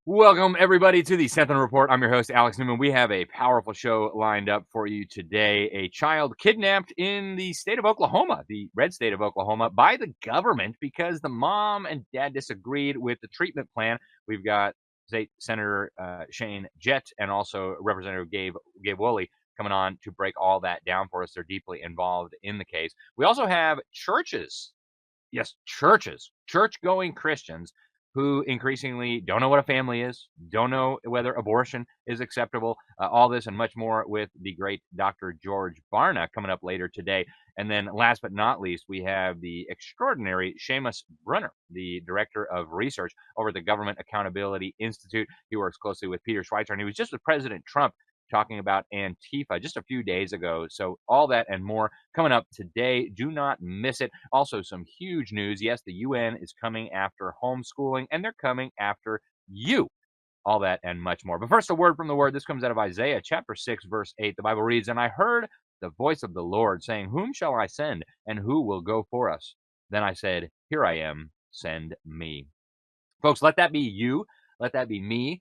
Welcome, everybody, to the Sentinel Report. I'm your host, Alex Newman. We have a powerful show lined up for you today. A child kidnapped in the state of Oklahoma, the red state of Oklahoma, by the government because the mom and dad disagreed with the treatment plan. We've got State Senator Jett and also Representative Gabe Woolley coming on to break all that down for us. They're deeply involved in the case. We also have churches. Yes, churches, church-going Christians who increasingly don't know what a family is, don't know whether abortion is acceptable, all this and much more with the great Dr. George Barna coming up later today. And then last but not least, we have the extraordinary Seamus Bruner, the director of research over at the Government Accountability Institute. He works closely with Peter Schweitzer, and he was just with President Trump talking about Antifa just a few days ago. So all that and more coming up today. Do not miss it. Also, some huge news. Yes, the UN is coming after homeschooling, and they're coming after you. All that and much more. But first, a word from the Word. This comes out of Isaiah chapter 6, verse 8. The Bible reads, "And I heard the voice of the Lord saying, Whom shall I send, and who will go for us? Then I said, Here I am, send me." Folks, let that be you. Let that be me.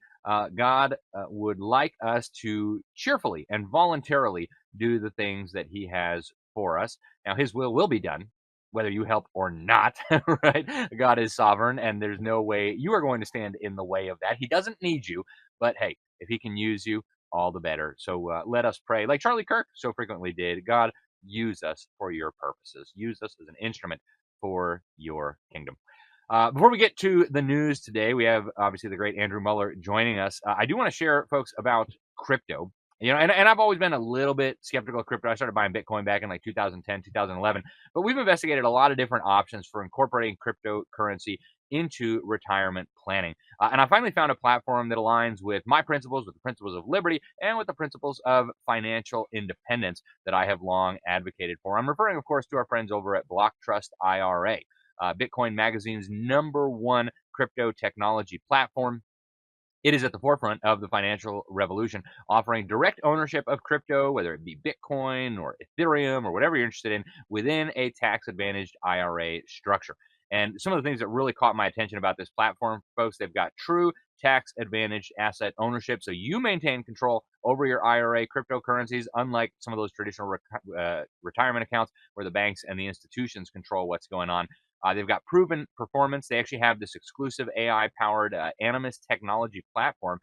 God would like us to cheerfully and voluntarily do the things that he has for us. Now, his will be done, whether you help or not, right? God is sovereign, and there's no way you are going to stand in the way of that. He doesn't need you, but hey, if he can use you, all the better. So let us pray, like Charlie Kirk so frequently did. God, use us for your purposes. Use us as an instrument for your kingdom. Before we get to the news today, we have obviously the great Andrew Muller joining us. I do want to share, folks, about crypto. And I've always been a little bit skeptical of crypto. I started buying Bitcoin back in like 2010, 2011. But we've investigated a lot of different options for incorporating cryptocurrency into retirement planning. And I finally found a platform that aligns with my principles, with the principles of liberty, and with the principles of financial independence that I have long advocated for. I'm referring, of course, to our friends over at Block Trust IRA. Bitcoin Magazine's #1 crypto technology platform. It is at the forefront of the financial revolution, offering direct ownership of crypto, whether it be Bitcoin or Ethereum or whatever you're interested in, within a tax-advantaged IRA structure. And some of the things that really caught my attention about this platform, folks, they've got true tax-advantaged asset ownership. So you maintain control over your IRA cryptocurrencies, unlike some of those traditional retirement accounts where the banks and the institutions control what's going on. They've got proven performance. They actually have this exclusive AI-powered Animus technology platform.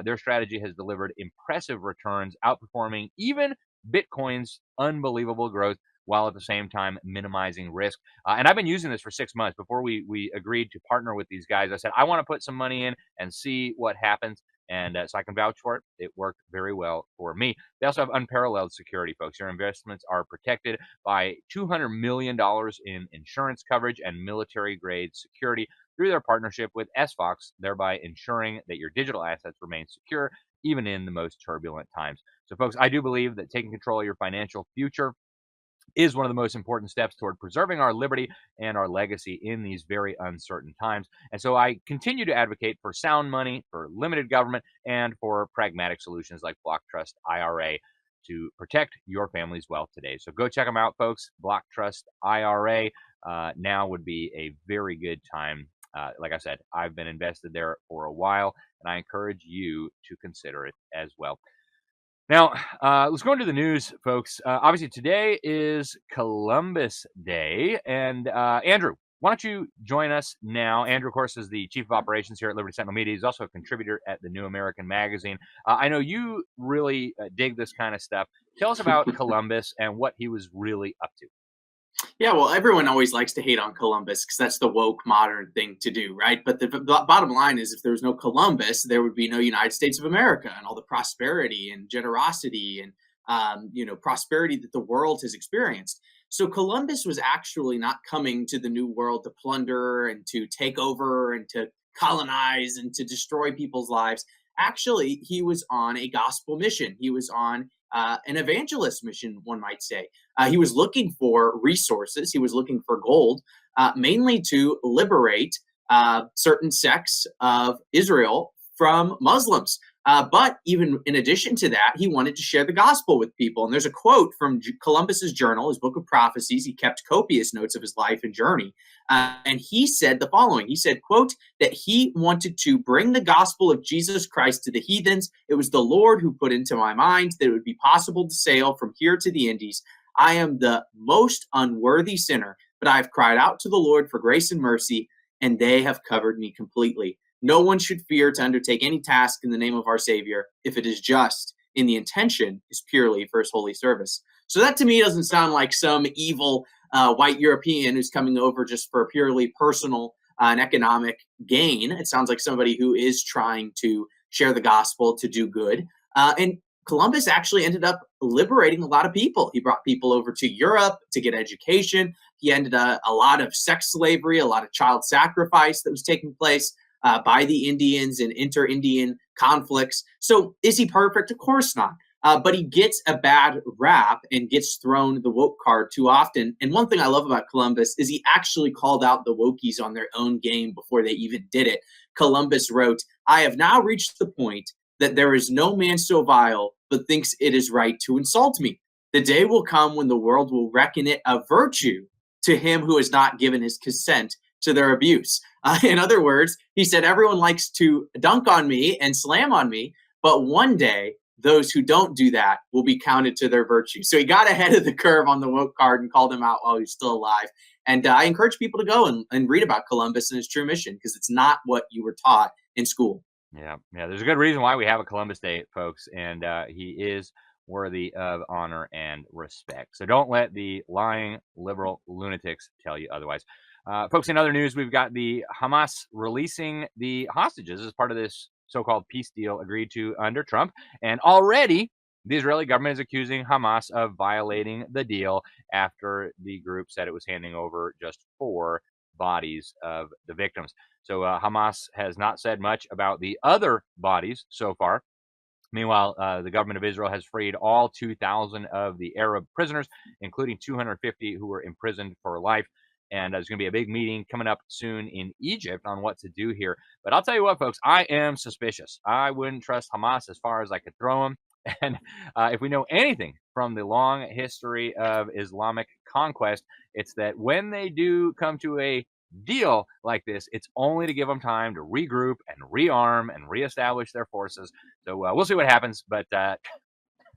Their strategy has delivered impressive returns, outperforming even Bitcoin's unbelievable growth, while at the same time minimizing risk. And I've been using this for 6 months. Before we agreed to partner with these guys, I said, I want to put some money in and see what happens. And so I can vouch for it. It worked very well for me. They also have unparalleled security, folks. Your investments are protected by $200 million in insurance coverage and military-grade security through their partnership with SFOX, thereby ensuring that your digital assets remain secure even in the most turbulent times. So, folks, I do believe that taking control of your financial future is one of the most important steps toward preserving our liberty and our legacy in these very uncertain times. And so I continue to advocate for sound money, for limited government, and for pragmatic solutions like Block Trust IRA to protect your family's wealth today. So go check them out, folks. Block Trust IRA. Now would be a very good time. Like I said, I've been invested there for a while, and I encourage you to consider it as well. Now, let's go into the news, folks. Obviously, today is Columbus Day. And Andrew, why don't you join us now? Andrew, of course, is the Chief of Operations here at Liberty Sentinel Media. He's also a contributor at the New American Magazine. I know you really dig this kind of stuff. Tell us about Columbus and what he was really up to. Yeah, well, everyone always likes to hate on Columbus because that's the woke modern thing to do, right? But the bottom line is if there was no Columbus, there would be no United States of America and all the prosperity and generosity and prosperity that the world has experienced. So Columbus was actually not coming to the New World to plunder and to take over and to colonize and to destroy people's lives. Actually, he was on a gospel mission. He was on an evangelist mission, one might say. He was looking for resources. He was looking for gold, mainly to liberate certain sects of Israel from Muslims But even in addition to that, he wanted to share the gospel with people. And there's a quote from Columbus's journal, his book of prophecies. He kept copious notes of his life and journey. And he said the following. He said, quote, that he wanted to bring the gospel of Jesus Christ to the heathens. It was the Lord who put into my mind that it would be possible to sail from here to the Indies. I am the most unworthy sinner, but I have cried out to the Lord for grace and mercy, and they have covered me completely. No one should fear to undertake any task in the name of our Savior if it is just and the intention is purely for his holy service. So that to me doesn't sound like some evil white European who's coming over just for purely personal and economic gain. It sounds like somebody who is trying to share the gospel, to do good. And Columbus actually ended up liberating a lot of people. He brought people over to Europe to get education. He ended a lot of sex slavery, a lot of child sacrifice that was taking place by the Indians and inter-Indian conflicts. So is he perfect? Of course not. But he gets a bad rap and gets thrown the woke card too often. And one thing I love about Columbus is he actually called out the wokies on their own game before they even did it. Columbus wrote, I have now reached the point that there is no man so vile but thinks it is right to insult me. The day will come when the world will reckon it a virtue to him who has not given his consent to their abuse. In other words, he said, everyone likes to dunk on me and slam on me, but one day those who don't do that will be counted to their virtue. So he got ahead of the curve on the woke card and called him out while he's still alive. And I encourage people to go and read about Columbus and his true mission, because it's not what you were taught in school. Yeah. There's a good reason why we have a Columbus Day, folks, and he is worthy of honor and respect. So don't let the lying liberal lunatics tell you otherwise. Folks, in other news, we've got the Hamas releasing the hostages as part of this so-called peace deal agreed to under Trump. And already the Israeli government is accusing Hamas of violating the deal after the group said it was handing over just 4 bodies of the victims. So Hamas has not said much about the other bodies so far. Meanwhile, the government of Israel has freed all 2,000 of the Arab prisoners, including 250 who were imprisoned for life. And there's going to be a big meeting coming up soon in Egypt on what to do here. But I'll tell you what, folks, I am suspicious. I wouldn't trust Hamas as far as I could throw them. And if we know anything from the long history of Islamic conquest, it's that when they do come to a deal like this, it's only to give them time to regroup and rearm and reestablish their forces. So we'll see what happens. But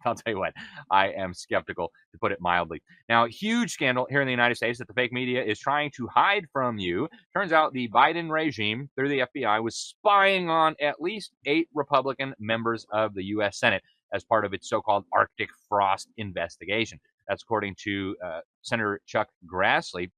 I'll tell you what, I am skeptical, to put it mildly. Now, huge scandal here in the United States that the fake media is trying to hide from you. Turns out the Biden regime, through the FBI, was spying on at least 8 Republican members of the U.S. Senate as part of its so-called Arctic frost investigation. That's according to Senator Chuck Grassley.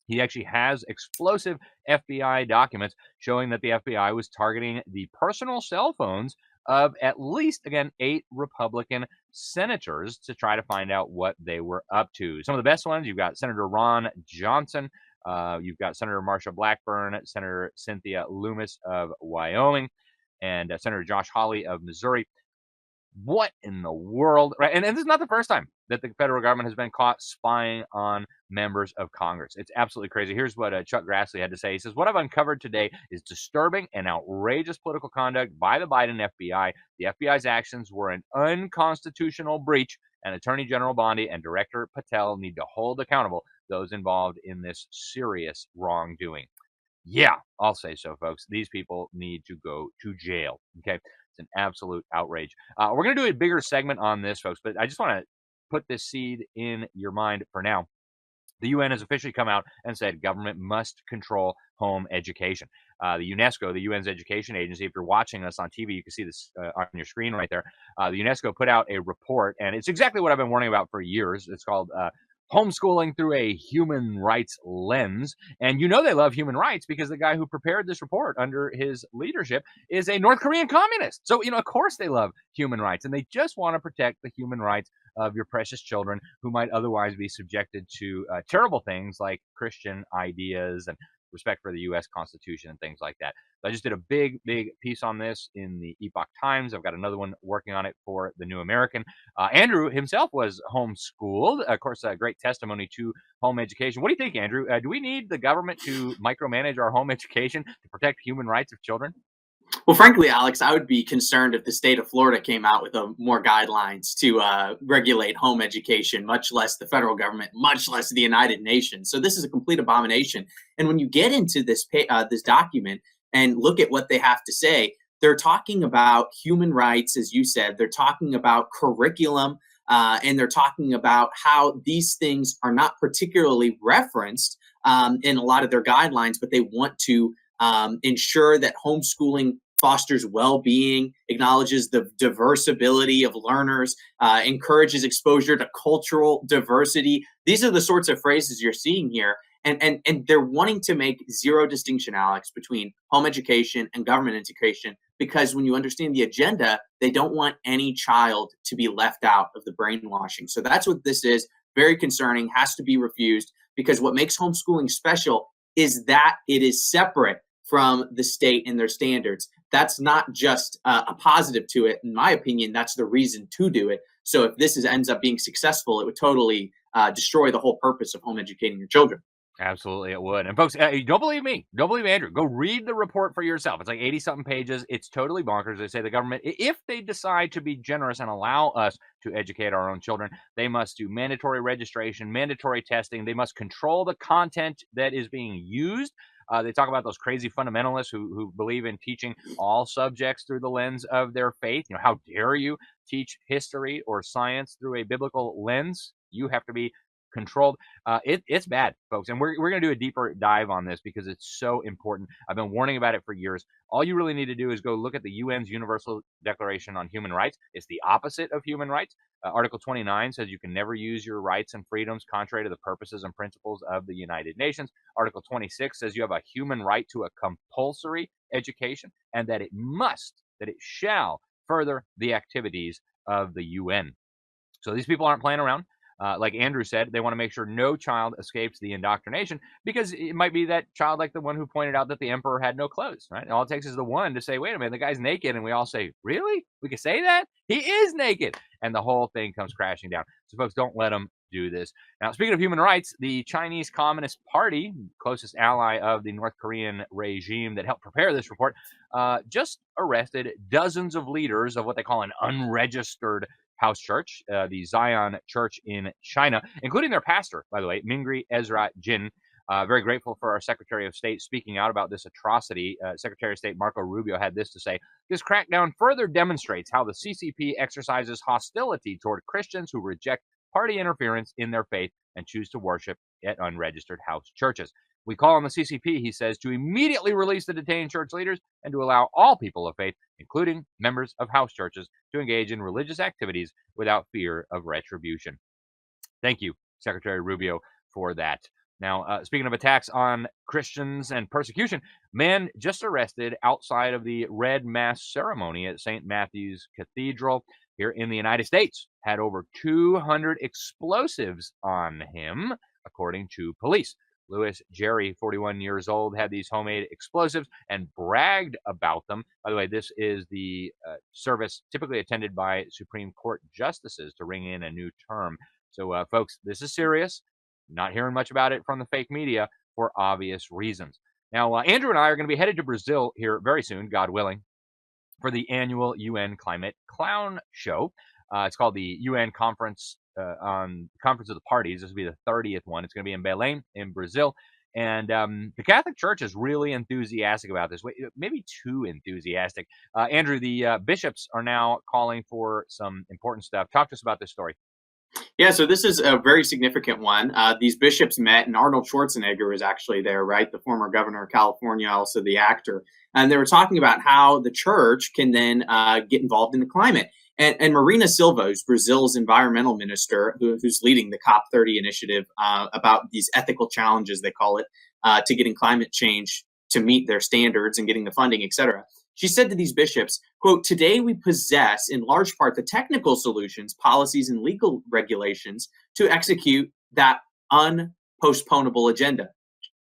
He actually has explosive FBI documents showing that the FBI was targeting the personal cell phones of at least, again, 8 Republican senators to try to find out what they were up to. Some of the best ones, you've got Senator Ron Johnson, you've got Senator Marsha Blackburn, Senator Cynthia Lummis of Wyoming, and Senator Josh Hawley of Missouri. What in the world? Right. And this is not the first time that the federal government has been caught spying on members of Congress. It's absolutely crazy. Here's what Chuck Grassley had to say. He says, what I've uncovered today is disturbing and outrageous political conduct by the Biden FBI. The FBI's actions were an unconstitutional breach, and Attorney General Bondi and Director Patel need to hold accountable those involved in this serious wrongdoing. Yeah, I'll say so, folks. These people need to go to jail. Okay. It's an absolute outrage. We're going to do a bigger segment on this, folks, but I just want to put this seed in your mind for now. The UN has officially come out and said government must control home education. The UNESCO, the UN's education agency, if you're watching us on TV, you can see this on your screen right there. The UNESCO put out a report, and it's exactly what I've been warning about for years. It's called Homeschooling Through a Human Rights Lens. And you know they love human rights because the guy who prepared this report under his leadership is a North Korean communist. So, of course they love human rights, and they just want to protect the human rights of your precious children who might otherwise be subjected to terrible things like Christian ideas and respect for the U.S. Constitution and things like that. So I just did a big piece on this in the Epoch Times. I've got another one working on it for the New American. Andrew himself was homeschooled. Of course, a great testimony to home education. What do you think, Andrew? Do we need the government to micromanage our home education to protect human rights of children? Well, frankly, Alex, I would be concerned if the state of Florida came out with more guidelines to regulate home education, much less the federal government, much less the United Nations. So this is a complete abomination. And when you get into this document and look at what they have to say, they're talking about human rights, as you said. They're talking about curriculum, and they're talking about how these things are not particularly referenced in a lot of their guidelines, but they want to ensure that homeschooling fosters well-being, acknowledges the diverse ability of learners, encourages exposure to cultural diversity. These are the sorts of phrases you're seeing here. And they're wanting to make zero distinction, Alex, between home education and government education, because when you understand the agenda, they don't want any child to be left out of the brainwashing. So that's what this is. Very concerning, has to be refused, because what makes homeschooling special is that it is separate from the state and their standards. That's not just a positive to it. In my opinion, that's the reason to do it. So if this ends up being successful, it would totally destroy the whole purpose of home educating your children. Absolutely, it would. And folks, don't believe me. Don't believe Andrew. Go read the report for yourself. It's like 80-something pages. It's totally bonkers. They say the government, if they decide to be generous and allow us to educate our own children, they must do mandatory registration, mandatory testing. They must control the content that is being used. They talk about those crazy fundamentalists who believe in teaching all subjects through the lens of their faith. You know, how dare you teach history or science through a biblical lens? You have to be controlled. It's bad, folks. And we're going to do a deeper dive on this because it's so important. I've been warning about it for years. All you really need to do is go look at the UN's Universal Declaration on Human Rights. It's the opposite of human rights. Article 29 says you can never use your rights and freedoms contrary to the purposes and principles of the United Nations. Article 26 says you have a human right to a compulsory education, and that it shall further the activities of the UN. So these people aren't playing around. Like Andrew said, they want to make sure no child escapes the indoctrination, because it might be that child like the one who pointed out that the emperor had no clothes, right? All it takes is the one to say, wait a minute, the guy's naked. And we all say, really? We can say that? He is naked. And the whole thing comes crashing down. So folks, don't let them do this. Now, speaking of human rights, the Chinese Communist Party, closest ally of the North Korean regime that helped prepare this report, just arrested dozens of leaders of what they call an unregistered house church, the Zion Church in China, including their pastor, by the way, Mingri Ezra Jin. Very grateful for our Secretary of State speaking out about this atrocity. Secretary of State Marco Rubio had this to say: "This crackdown further demonstrates how the CCP exercises hostility toward Christians who reject party interference in their faith and choose to worship at unregistered house churches. We call on the CCP," he says, "to immediately release the detained church leaders and to allow all people of faith, including members of house churches, to engage in religious activities without fear of retribution." Thank you, Secretary Rubio, for that. Now, speaking of attacks on Christians and persecution, man just arrested outside of the Red Mass ceremony at St. Matthew's Cathedral here in the United States had over 200 explosives on him, according to police. Louis Jerry, 41 years old, had these homemade explosives and bragged about them. By the way, this is the service typically attended by Supreme Court justices to ring in a new term. So, folks, this is serious. Not hearing much about it from the fake media for obvious reasons. Now, Andrew and I are going to be headed to Brazil here very soon, God willing, for the annual UN Climate Clown Show. It's called the UN Conference Conference of the Parties. This will be the 30th one. It's going to be in Belém, in Brazil. And the Catholic Church is really enthusiastic about this, maybe too enthusiastic. Andrew, the bishops are now calling for some important stuff. Talk to us about this story. Yeah, so this is a very significant one. These bishops met, and Arnold Schwarzenegger was actually there, right? The former governor of California, also the actor. And they were talking about how the church can then get involved in the climate. And Marina Silva, who's Brazil's environmental minister, who's leading the COP30 initiative about these ethical challenges, they call it, to getting climate change to meet their standards and getting the funding, et cetera. She said to these bishops, quote, "Today we possess in large part the technical solutions, policies, and legal regulations to execute that unpostponable agenda.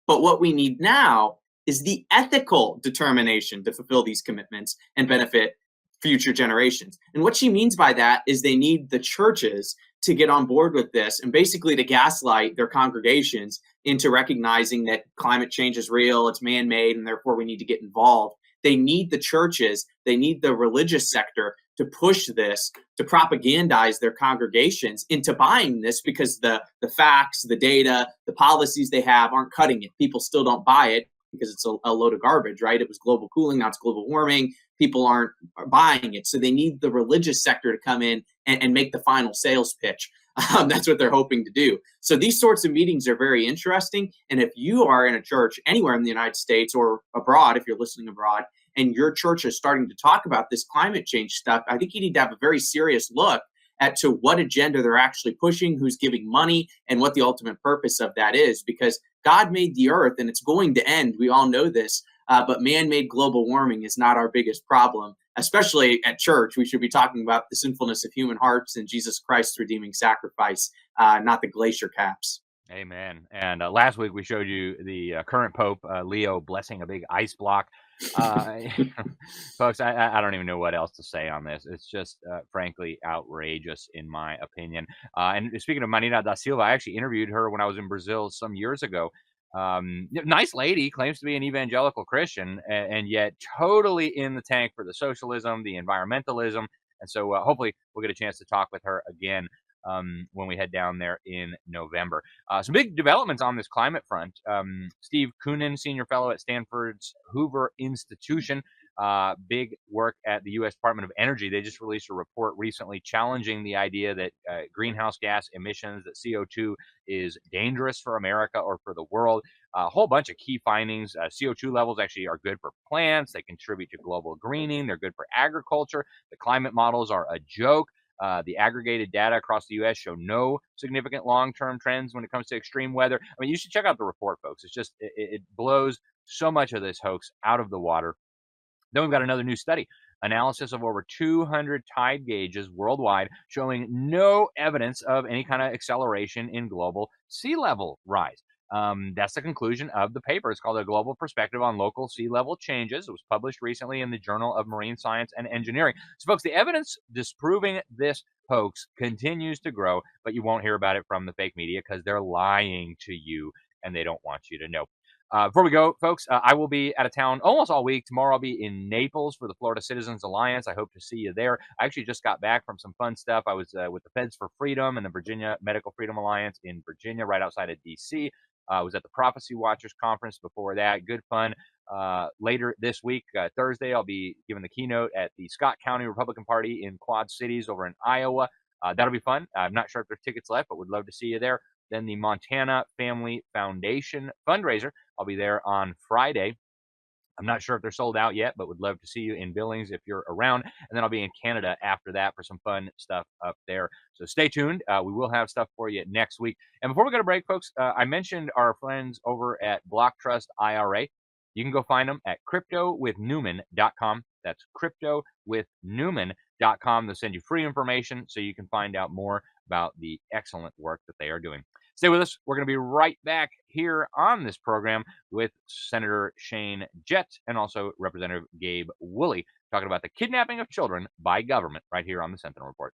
But what we need now is the ethical determination to fulfill these commitments and benefit future generations." And what she means by that is they need the churches to get on board with this and basically to gaslight their congregations into recognizing that climate change is real, it's man-made, and therefore we need to get involved. they need the churches, they need the religious sector to push this, to propagandize their congregations into buying this, because the facts, the data, the policies they have aren't cutting it. People still don't buy it because it's a load of garbage, right? It was global cooling, now it's global warming. People aren't buying it. So they need the religious sector to come in and make the final sales pitch. That's what they're hoping to do. So these sorts of meetings are very interesting. And if you are in a church anywhere in the United States or abroad, if you're listening abroad, and your church is starting to talk about this climate change stuff, I think you need to have a very serious look at to what agenda they're actually pushing, who's giving money, and what the ultimate purpose of that is. Because God made the earth and it's going to end. We all know this. But man-made global warming is not our biggest problem, especially at church. We should be talking about the sinfulness of human hearts and Jesus Christ's redeeming sacrifice, not the glacier caps. Amen. And last week we showed you the current Pope, Leo, blessing a big ice block. Folks, I don't even know what else to say on this. It's just, frankly, outrageous in my opinion. And speaking of Marina da Silva, I actually interviewed her when I was in Brazil some years ago. Nice lady, claims to be an evangelical Christian, and yet totally in the tank for the socialism, the environmentalism. And so hopefully we'll get a chance to talk with her again when we head down there in November. Some big developments on this climate front. Steve Koonin, senior fellow at Stanford's Hoover Institution, big work at the U.S. Department of Energy. They just released a report recently challenging the idea that greenhouse gas emissions, that CO2 is dangerous for America or for the world. A whole bunch of key findings. CO2 levels actually are good for plants. They contribute to global greening. They're good for agriculture. The climate models are a joke. The aggregated data across the U.S. show no significant long-term trends when it comes to extreme weather. I mean, you should check out the report, folks. It's just, it blows so much of this hoax out of the water. Then we've got another new study, analysis of over 200 tide gauges worldwide, showing no evidence of any kind of acceleration in global sea level rise. That's the conclusion of the paper. It's called A Global Perspective on Local Sea Level Changes. It was published recently in the Journal of Marine Science and Engineering. So, folks, the evidence disproving this hoax continues to grow, but you won't hear about it from the fake media because they're lying to you and they don't want you to know. Before we go, folks, I will be out of town almost all week. Tomorrow I'll be in Naples for the Florida Citizens Alliance. I hope to see you there. I actually just got back from some fun stuff. I was with the Feds for Freedom and the Virginia Medical Freedom Alliance in Virginia, right outside of D.C. I was at the Prophecy Watchers Conference before that. Good fun. Later this week, Thursday, I'll be giving the keynote at the Scott County Republican Party in Quad Cities over in Iowa. That'll be fun. I'm not sure if there are tickets left, but would love to see you there. Then the Montana Family Foundation fundraiser. I'll be there on Friday. I'm not sure if they're sold out yet, but would love to see you in Billings if you're around. And then I'll be in Canada after that for some fun stuff up there. So stay tuned. We will have stuff for you next week. And before we go to break, folks, I mentioned our friends over at Block Trust IRA. You can go find them at cryptowithnewman.com. That's cryptowithnewman.com. They'll send you free information so you can find out more about the excellent work that they are doing. Stay with us. We're going to be right back here on this program with Senator Shane Jett and also Representative Gabe Woolley talking about the kidnapping of children by government right here on the Sentinel Report.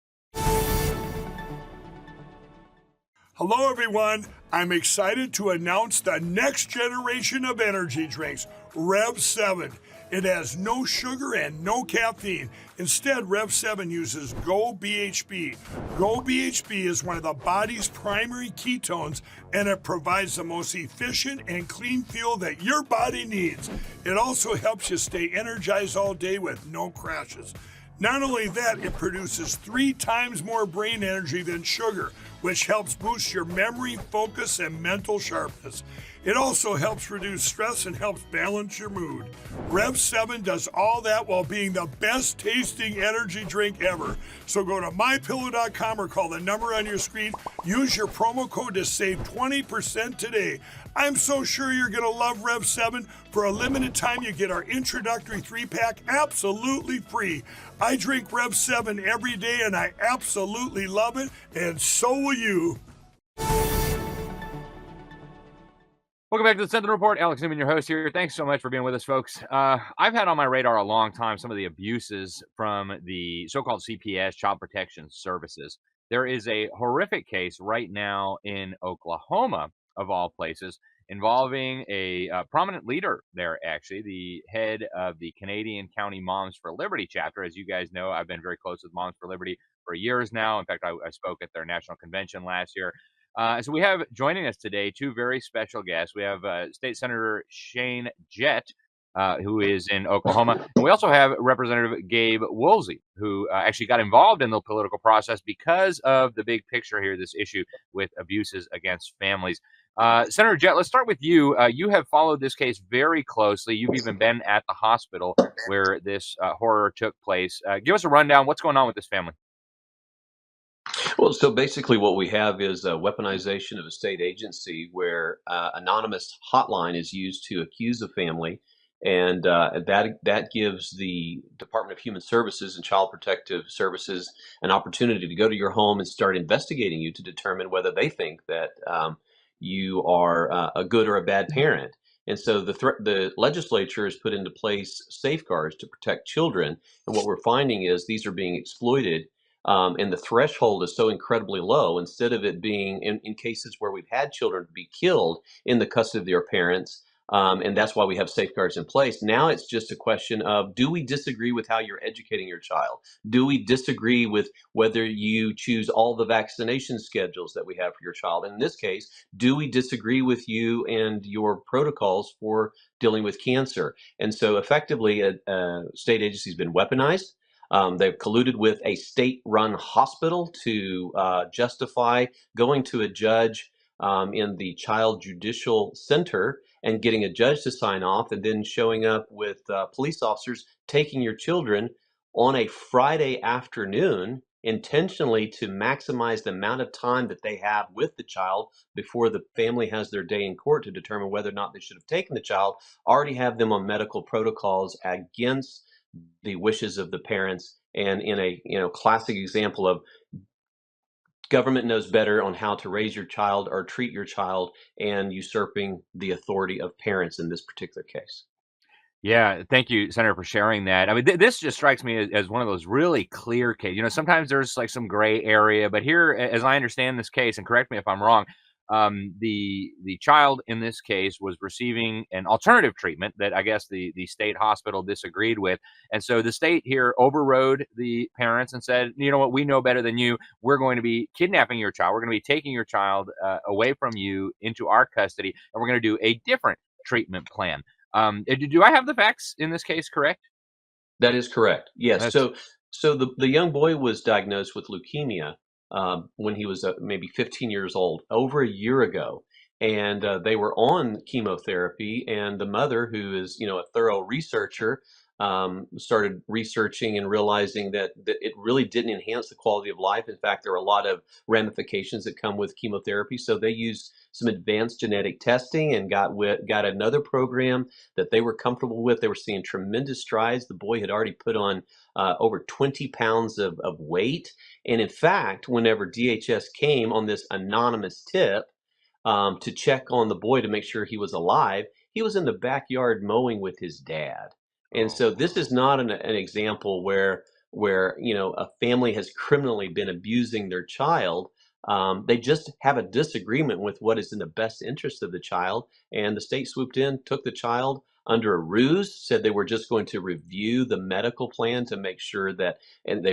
Hello, everyone. I'm excited to announce the next generation of energy drinks, Rev 7. It has no sugar and no caffeine. Instead, Rev 7 uses Go BHB. Go BHB is one of the body's primary ketones, and it provides the most efficient and clean fuel that your body needs. It also helps you stay energized all day with no crashes. Not only that, it produces 3 times more brain energy than sugar, which helps boost your memory, focus, and mental sharpness. It also helps reduce stress and helps balance your mood. Rev 7 does all that while being the best tasting energy drink ever. So go to mypillow.com or call the number on your screen. Use your promo code to save 20% today. I'm so sure you're going to love Rev 7. For a limited time, you get our introductory 3-pack absolutely free. I drink Rev 7 every day and I absolutely love it, and so will you. Welcome back to the Sentinel Report. Alex Newman, your host here. Thanks so much for being with us, folks. I've had on my radar a long time some of the abuses from the so-called CPS, Child Protection Services. There is a horrific case right now in Oklahoma, of all places, involving a prominent leader there, actually, the head of the Canadian County Moms for Liberty chapter. As you guys know, I've been very close with Moms for Liberty for years now. In fact, I spoke at their national convention last year. So we have joining us today two very special guests. We have State Senator Jett, who is in Oklahoma. And we also have Representative Gabe Woolley, who actually got involved in the political process because of the big picture here, this issue with abuses against families. Senator Jett, let's start with you. You have followed this case very closely. You've even been at the hospital where this horror took place. Give us a rundown. What's going on with this family? Well, so basically, what we have is a weaponization of a state agency where anonymous hotline is used to accuse a family, and that gives the Department of Human Services and Child Protective Services an opportunity to go to your home and start investigating you to determine whether they think that you are a good or a bad parent. And so the legislature has put into place safeguards to protect children, and what we're finding is these are being exploited. And the threshold is so incredibly low. Instead of it being in cases where we've had children be killed in the custody of their parents, and that's why we have safeguards in place. Now it's just a question of, do we disagree with how you're educating your child? Do we disagree with whether you choose all the vaccination schedules that we have for your child? And in this case, do we disagree with you and your protocols for dealing with cancer? And so effectively, a state agency has been weaponized. They've colluded with a state-run hospital to justify going to a judge in the Child Judicial Center and getting a judge to sign off, and then showing up with police officers taking your children on a Friday afternoon intentionally to maximize the amount of time that they have with the child before the family has their day in court to determine whether or not they should have taken the child, already have them on medical protocols against the wishes of the parents, and in a classic example of government knows better on how to raise your child or treat your child, and usurping the authority of parents in this particular case. Yeah, thank you, Senator, for sharing that. I mean, this just strikes me as one of those really clear cases. Sometimes there's like some gray area, but here, as I understand this case, and correct me if I'm wrong, the child in this case was receiving an alternative treatment that I guess the state hospital disagreed with, and so the state here overrode the parents and said, you know what, we know better than you. We're going to be kidnapping your child. We're going to be taking your child away from you into our custody, and we're going to do a different treatment plan. Do I have the facts in this case correct? That is correct. Yes. That's So the young boy was diagnosed with leukemia when he was maybe 15 years old, over a year ago, and they were on chemotherapy. And the mother, who is a thorough researcher, started researching and realizing that it really didn't enhance the quality of life. In fact, there are a lot of ramifications that come with chemotherapy. So they used some advanced genetic testing and got another program that they were comfortable with. They were seeing tremendous strides. The boy had already put on over 20 pounds of weight. And in fact, whenever DHS came on this anonymous tip to check on the boy to make sure he was alive, he was in the backyard mowing with his dad. And so this is not an example where a family has criminally been abusing their child. They just have a disagreement with what is in the best interest of the child, and the state swooped in, took the child under a ruse, said they were just going to review the medical plan to make sure that,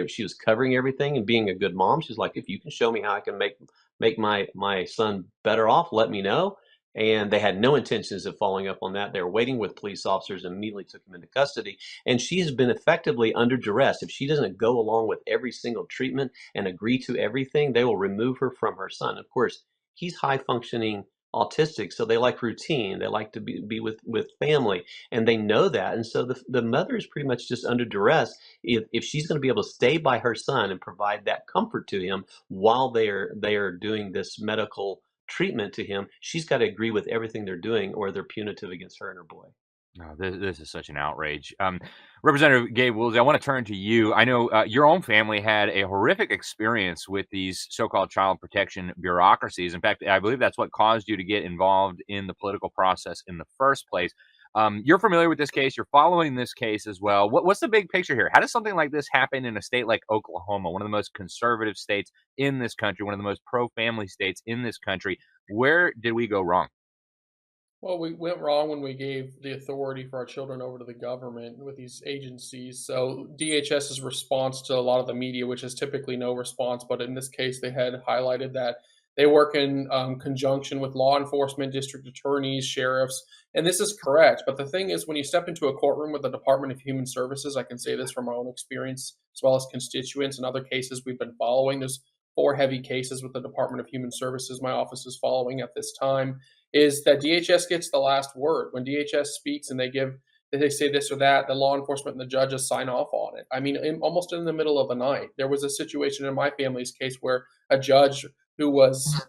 she was covering everything. And being a good mom, she's like, if you can show me how I can make my son better off, let me know. And they had no intentions of following up on that. They were waiting with police officers and immediately took him into custody. And she has been effectively under duress. If she doesn't go along with every single treatment and agree to everything, they will remove her from her son. Of course, he's high functioning autistic, so they like routine. They like to be with family, and they know that. And so the mother is pretty much just under duress. If she's going to be able to stay by her son and provide that comfort to him while they are doing this medical treatment to him, she's got to agree with everything they're doing, or they're punitive against her and her boy. Oh, this is such an outrage. Representative Gabe Woolley, I want to turn to you. I know your own family had a horrific experience with these so-called child protection bureaucracies. In fact, I believe that's what caused you to get involved in the political process in the first place. You're familiar with this case. You're following this case as well. What's the big picture here? How does something like this happen in a state like Oklahoma, one of the most conservative states in this country, one of the most pro-family states in this country? Where did we go wrong? Well, we went wrong when we gave the authority for our children over to the government with these agencies. So DHS's response to a lot of the media, which is typically no response, but in this case, they had highlighted that they work in conjunction with law enforcement, district attorneys, sheriffs, and this is correct. But the thing is, when you step into a courtroom with the Department of Human Services, I can say this from my own experience, as well as constituents and other cases we've been following. There's 4 heavy cases with the Department of Human Services my office is following at this time, is that DHS gets the last word. When DHS speaks and they say this or that, the law enforcement and the judges sign off on it. I mean, almost in the middle of the night. There was a situation in my family's case where a judge who was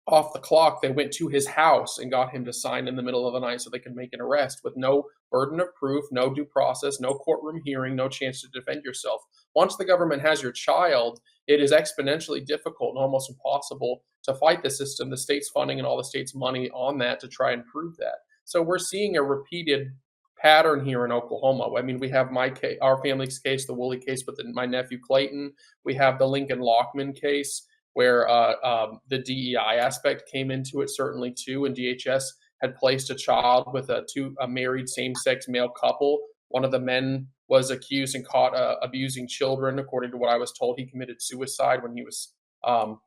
off the clock, they went to his house and got him to sign in the middle of the night so they could make an arrest with no burden of proof, no due process, no courtroom hearing, no chance to defend yourself. Once the government has your child, it is exponentially difficult and almost impossible to fight the system, the state's funding and all the state's money on that to try and prove that. So we're seeing a repeated pattern here in Oklahoma. I mean, we have our family's case, the Woolley case with my nephew Clayton. We have the Lincoln Lockman case where the DEI aspect came into it certainly too, and DHS had placed a child with a married same-sex male couple. One of the men was accused and caught abusing children. According to what I was told, he committed suicide when he was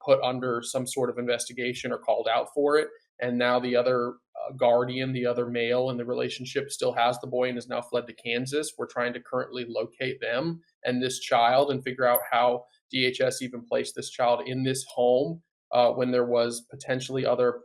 put under some sort of investigation or called out for it. And now the other guardian, the other male in the relationship, still has the boy and has now fled to Kansas. We're trying to currently locate them and this child and figure out how DHS even placed this child in this home when there was potentially other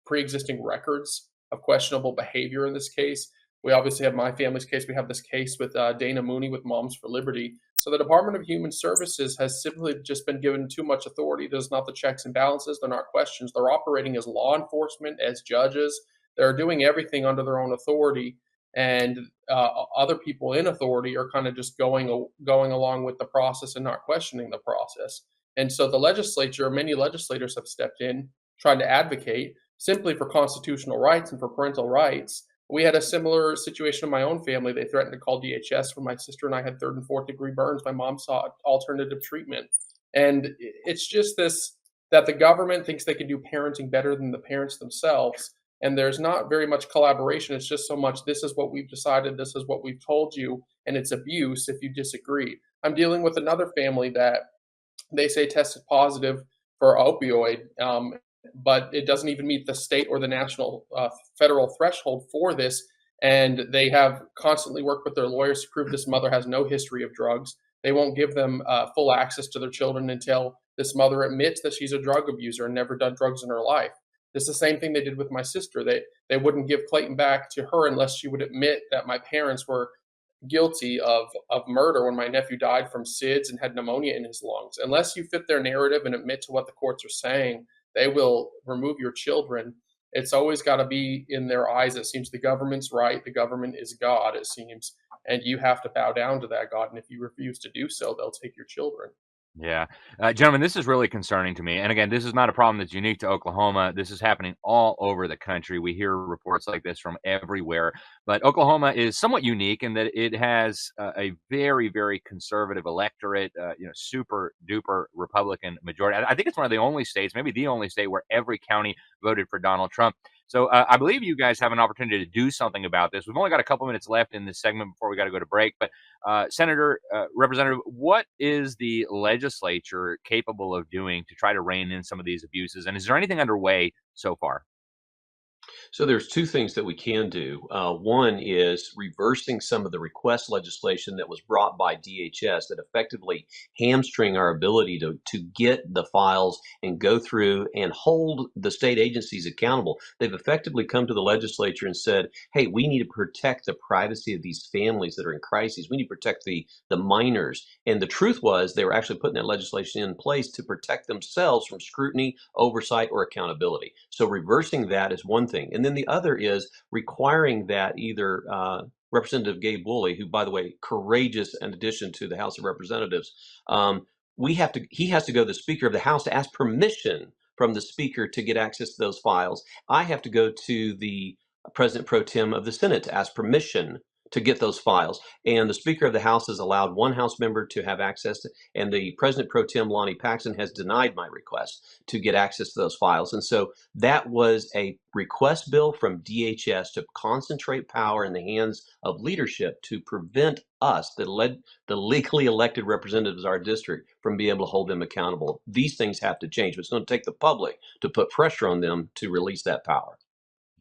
pre-existing records of questionable behavior in this case. We obviously have my family's case. We have this case with Dana Mooney with Moms for Liberty. So the Department of Human Services has simply just been given too much authority. There's not the checks and balances. They're not questions. They're operating as law enforcement, as judges. They're doing everything under their own authority. And other people in authority are kind of just going along with the process and not questioning the process. And so the legislature, many legislators have stepped in, trying to advocate simply for constitutional rights and for parental rights. We had a similar situation in my own family. They threatened to call DHS when my sister and I had 3rd and 4th degree burns. My mom sought alternative treatment. And it's just this, that the government thinks they can do parenting better than the parents themselves. And there's not very much collaboration. It's just so much, this is what we've decided, this is what we've told you, and it's abuse if you disagree. I'm dealing with another family that they say tested positive for opioid, but it doesn't even meet the state or the national federal threshold for this. And they have constantly worked with their lawyers to prove this mother has no history of drugs. They won't give them full access to their children until this mother admits that she's a drug abuser and never done drugs in her life. It's the same thing they did with my sister. They wouldn't give Clayton back to her unless she would admit that my parents were guilty of murder when my nephew died from SIDS and had pneumonia in his lungs. Unless you fit their narrative and admit to what the courts are saying, they will remove your children. It's always got to be in their eyes. It seems the government's right. The government is God, it seems. And you have to bow down to that God. And if you refuse to do so, they'll take your children. Yeah. Gentlemen, this is really concerning to me. And again, this is not a problem that's unique to Oklahoma. This is happening all over the country. We hear reports like this from everywhere. But Oklahoma is somewhat unique in that it has a very, very conservative electorate, super duper Republican majority. I think it's one of the only states, maybe the only state, where every county voted for Donald Trump. So I believe you guys have an opportunity to do something about this. We've only got a couple minutes left in this segment before we got to go to break. But Senator, Representative, what is the legislature capable of doing to try to rein in some of these abuses? And is there anything underway so far? So there's 2 things that we can do. One is reversing some of the request legislation that was brought by DHS that effectively hamstring our ability to get the files and go through and hold the state agencies accountable. They've effectively come to the legislature and said, hey, we need to protect the privacy of these families that are in crises. We need to protect the minors. And the truth was they were actually putting that legislation in place to protect themselves from scrutiny, oversight, or accountability. So reversing that is one thing. And then the other is requiring that either Representative Gabe Woolley, who, by the way, courageous in addition to the House of Representatives, he has to go to the Speaker of the House to ask permission from the Speaker to get access to those files. I have to go to the President Pro Tem of the Senate to ask permission to get those files. And the Speaker of the House has allowed one House member to have access to, and the President Pro Tem, Lonnie Paxson, has denied my request to get access to those files. And so that was a request bill from DHS to concentrate power in the hands of leadership to prevent us, the legally elected representatives of our district, from being able to hold them accountable. These things have to change, but it's going to take the public to put pressure on them to release that power.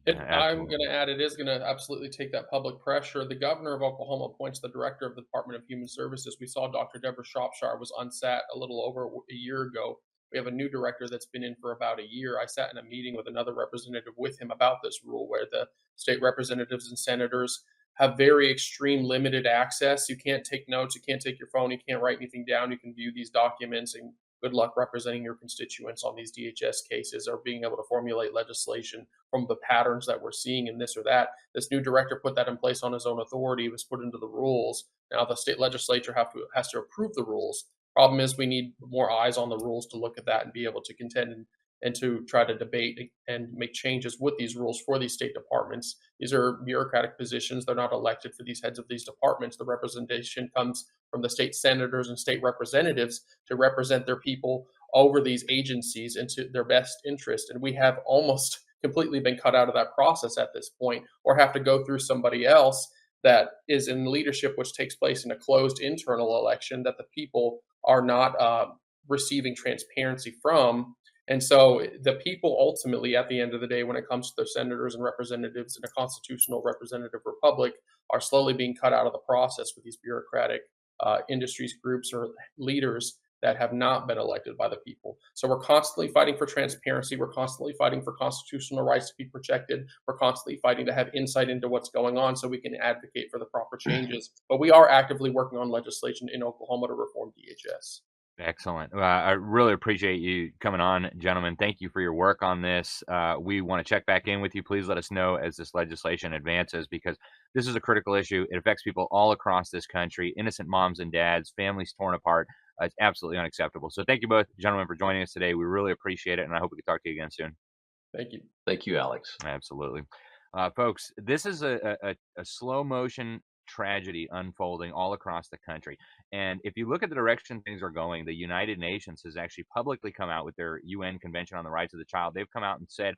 And I'm going to add, it is going to absolutely take that public pressure. The governor of Oklahoma appoints the director of the Department of Human Services. We saw Dr. Deborah Shropshire was unsat a little over a year ago. We have a new director that's been in for about a year. I sat in a meeting with another representative with him about this rule, where the state representatives and senators have very extreme limited access. You can't take notes, you can't take your phone, you can't write anything down. You can view these documents, and good luck representing your constituents on these DHS cases or being able to formulate legislation from the patterns that we're seeing in this or that. This new director put that in place on his own authority. It was put into the rules. Now the state legislature has to approve the rules. Problem is, we need more eyes on the rules to look at that and be able to contend and to try to debate and make changes with these rules for these state departments. These are bureaucratic positions. They're not elected for these heads of these departments. The representation comes from the state senators and state representatives to represent their people over these agencies into their best interest. And we have almost completely been cut out of that process at this point, or have to go through somebody else that is in leadership, which takes place in a closed internal election that the people are not receiving transparency from. And so the people ultimately, at the end of the day, when it comes to their senators and representatives in a constitutional representative republic, are slowly being cut out of the process with these bureaucratic industries, groups, or leaders that have not been elected by the people. So we're constantly fighting for transparency. We're constantly fighting for constitutional rights to be protected. We're constantly fighting to have insight into what's going on so we can advocate for the proper changes. But we are actively working on legislation in Oklahoma to reform DHS. Excellent. I really appreciate you coming on, gentlemen. Thank you for your work on this. We want to check back in with you. Please let us know as this legislation advances, because this is a critical issue. It affects people all across this country, innocent moms and dads, families torn apart. It's absolutely unacceptable. So thank you both, gentlemen, for joining us today. We really appreciate it, and I hope we can talk to you again soon. Thank you. Thank you, Alex. Absolutely. Folks, this is a slow motion tragedy unfolding all across the country. And if you look at the direction things are going, the United Nations has actually publicly come out with their UN Convention on the Rights of the Child. They've come out and said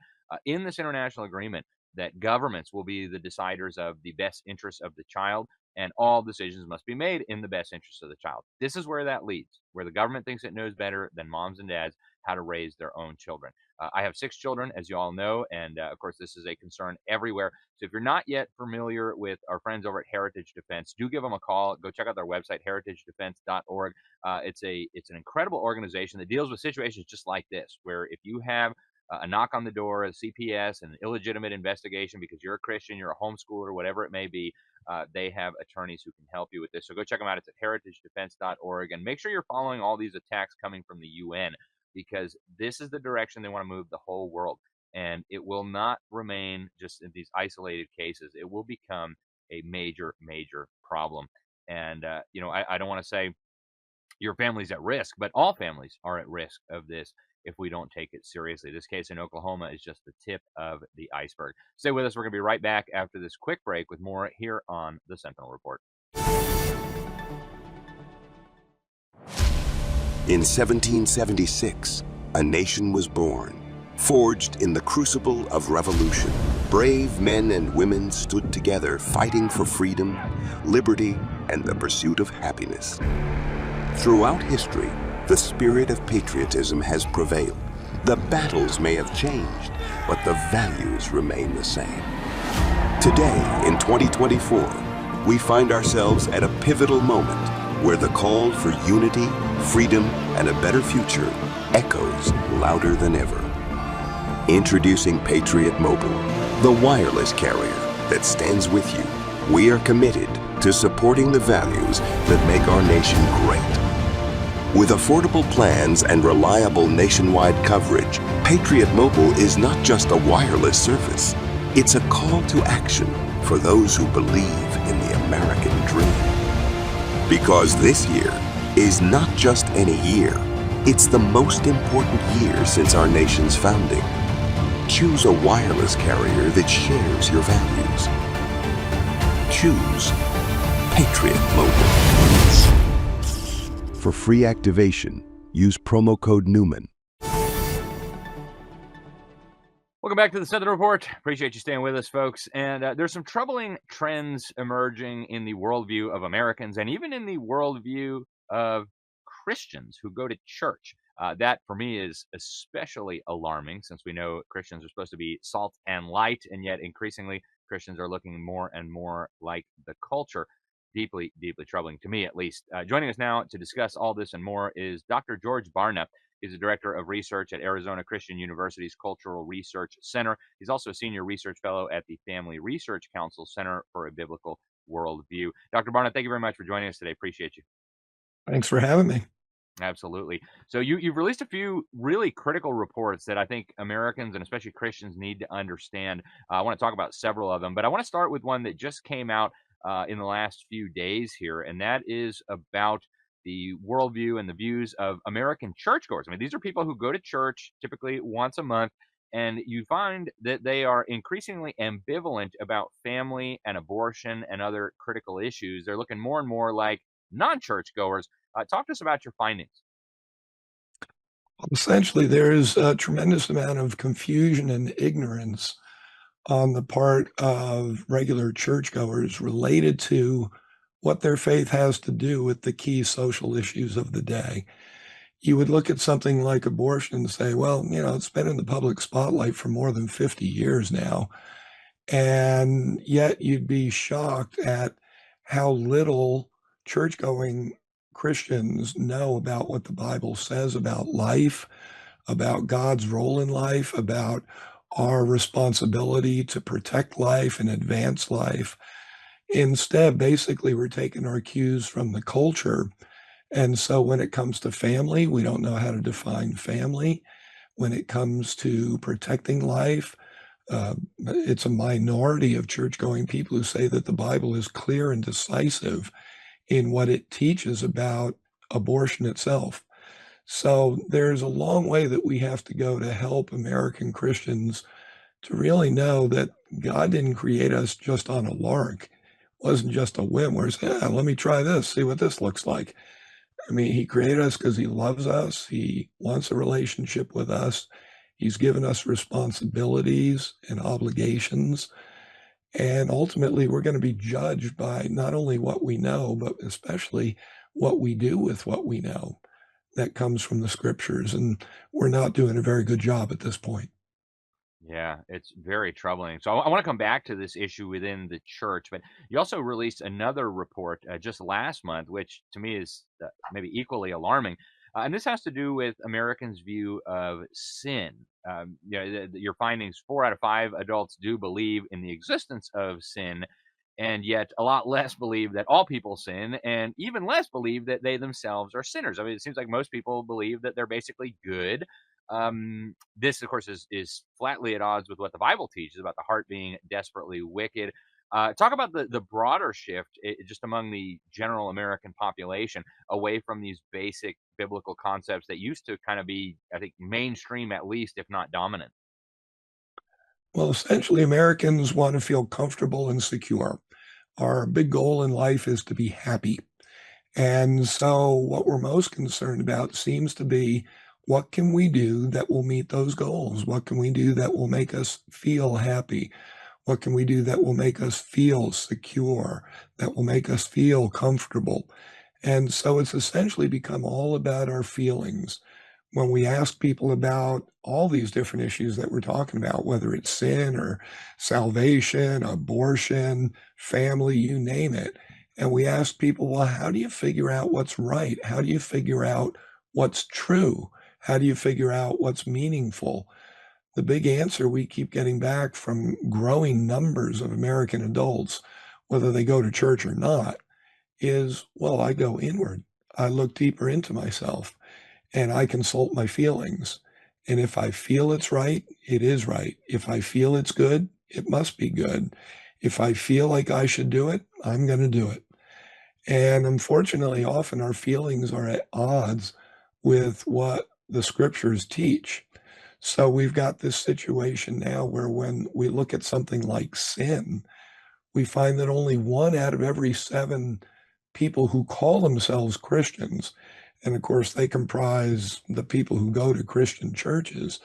in this international agreement that governments will be the deciders of the best interests of the child, and all decisions must be made in the best interest of the child. This is where that leads, where the government thinks it knows better than moms and dads how to raise their own children. I have 6 children, as you all know, and of course, this is a concern everywhere. So if you're not yet familiar with our friends over at Heritage Defense, do give them a call. Go check out their website, heritagedefense.org. It's an incredible organization that deals with situations just like this, where if you have a knock on the door, a CPS, an illegitimate investigation because you're a Christian, you're a homeschooler, whatever it may be, they have attorneys who can help you with this. So go check them out. It's at heritagedefense.org. And make sure you're following all these attacks coming from the UN, because this is the direction they want to move the whole world. And it will not remain just in these isolated cases. It will become a major, major problem. And, I don't want to say your family's at risk, but all families are at risk of this if we don't take it seriously. This case in Oklahoma is just the tip of the iceberg. Stay with us. We're going to be right back after this quick break with more here on the Sentinel Report. In 1776, a nation was born, forged in the crucible of revolution. Brave men and women stood together fighting for freedom, liberty, and the pursuit of happiness. Throughout history, the spirit of patriotism has prevailed. The battles may have changed, but the values remain the same. Today, in 2024, we find ourselves at a pivotal moment where the call for unity, freedom, and a better future echoes louder than ever. Introducing Patriot Mobile, the wireless carrier that stands with you. We are committed to supporting the values that make our nation great. With affordable plans and reliable nationwide coverage, Patriot Mobile is not just a wireless service. It's a call to action for those who believe in the American dream. Because this year is not just any year, it's the most important year since our nation's founding. Choose a wireless carrier that shares your values. Choose Patriot Mobile. For free activation, use promo code Newman. Welcome back to the Sentinel Report. Appreciate you staying with us, folks. And there's some troubling trends emerging in the worldview of Americans and even in the worldview of Christians who go to church. That, for me, is especially alarming since we know Christians are supposed to be salt and light, and yet increasingly Christians are looking more and more like the culture. Deeply, deeply troubling to me, at least. Joining us now to discuss all this and more is Dr. George Barna. He's the director of research at Arizona Christian University's Cultural Research Center. He's also a senior research fellow at the Family Research Council Center for a Biblical Worldview. Dr. Barna, thank you very much for joining us today. Appreciate you. Thanks for having me. Absolutely. So you've released a few really critical reports that I think Americans and especially Christians need to understand. I want to talk about several of them, but I want to start with one that just came out in the last few days here, and that is about the worldview and the views of American churchgoers. I mean, these are people who go to church typically once a month, and you find that they are increasingly ambivalent about family and abortion and other critical issues. They're looking more and more like non-churchgoers. Talk to us about your findings. Essentially, there is a tremendous amount of confusion and ignorance on the part of regular churchgoers related to what their faith has to do with the key social issues of the day. You would look at something like abortion and say, well, you know, it's been in the public spotlight for more than 50 years now. And yet you'd be shocked at how little church-going Christians know about what the Bible says about life, about God's role in life, about our responsibility to protect life and advance life. Instead, basically, we're taking our cues from the culture. And so when it comes to family, we don't know how to define family. When it comes to protecting life, it's a minority of church-going people who say that the Bible is clear and decisive in what it teaches about abortion itself. So there's a long way that we have to go to help American Christians to really know that God didn't create us just on a lark. It wasn't just a whim where it's, yeah, let me try this, see what this looks like. I mean, he created us because he loves us. He wants a relationship with us. He's given us responsibilities and obligations. And ultimately, we're going to be judged by not only what we know, but especially what we do with what we know. That comes from the scriptures. And we're not doing a very good job at this point. Yeah, it's very troubling. So I want to come back to this issue within the church, but you also released another report just last month, which to me is maybe equally alarming. And this has to do with Americans' view of sin. Your findings: 4 out of 5 adults do believe in the existence of sin, and yet a lot less believe that all people sin, and even less believe that they themselves are sinners. I mean, it seems like most people believe that they're basically good. This, of course, is flatly at odds with what the Bible teaches about the heart being desperately wicked. Talk about the broader shift just among the general American population away from these basic biblical concepts that used to kind of be, I think, mainstream at least, if not dominant. Well, essentially, Americans want to feel comfortable and secure. Our big goal in life is to be happy. And so what we're most concerned about seems to be, what can we do that will meet those goals? What can we do that will make us feel happy? What can we do that will make us feel secure, that will make us feel comfortable? And so it's essentially become all about our feelings. When we ask people about all these different issues that we're talking about, whether it's sin or salvation, abortion, family, you name it, and we ask people, well, how do you figure out what's right? How do you figure out what's true? How do you figure out what's meaningful? The big answer we keep getting back from growing numbers of American adults, whether they go to church or not, is, well, I go inward. I look deeper into myself and I consult my feelings. And if I feel it's right, it is right. If I feel it's good, it must be good. If I feel like I should do it, I'm going to do it. And unfortunately, often our feelings are at odds with what the scriptures teach. So we've got this situation now where when we look at something like sin, we find that only 1 out of every 7 people who call themselves Christians, and of course they comprise the people who go to Christian churches,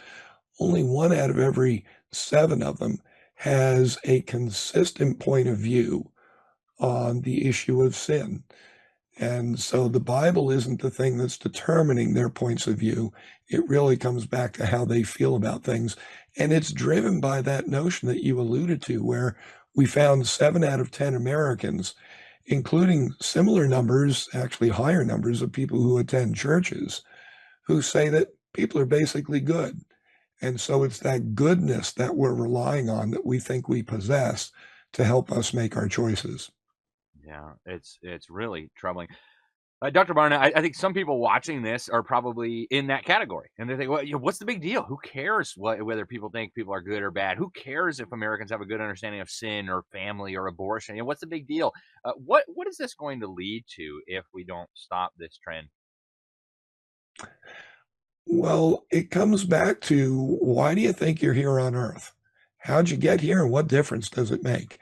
only 1 out of every 7 of them has a consistent point of view on the issue of sin. And so the Bible isn't the thing that's determining their points of view. It really comes back to how they feel about things. And it's driven by that notion that you alluded to, where we found 7 out of 10 Americans, including similar numbers, actually higher numbers of people who attend churches, who say that people are basically good. And so it's that goodness that we're relying on that we think we possess to help us make our choices. Yeah, it's really troubling. Dr. Barna, I think some people watching this are probably in that category, and they think, well, what's the big deal? Who cares whether people think people are good or bad? Who cares if Americans have a good understanding of sin or family or abortion? What's the big deal? What is this going to lead to if we don't stop this trend? Well, it comes back to, why do you think you're here on Earth? How'd you get here, and what difference does it make?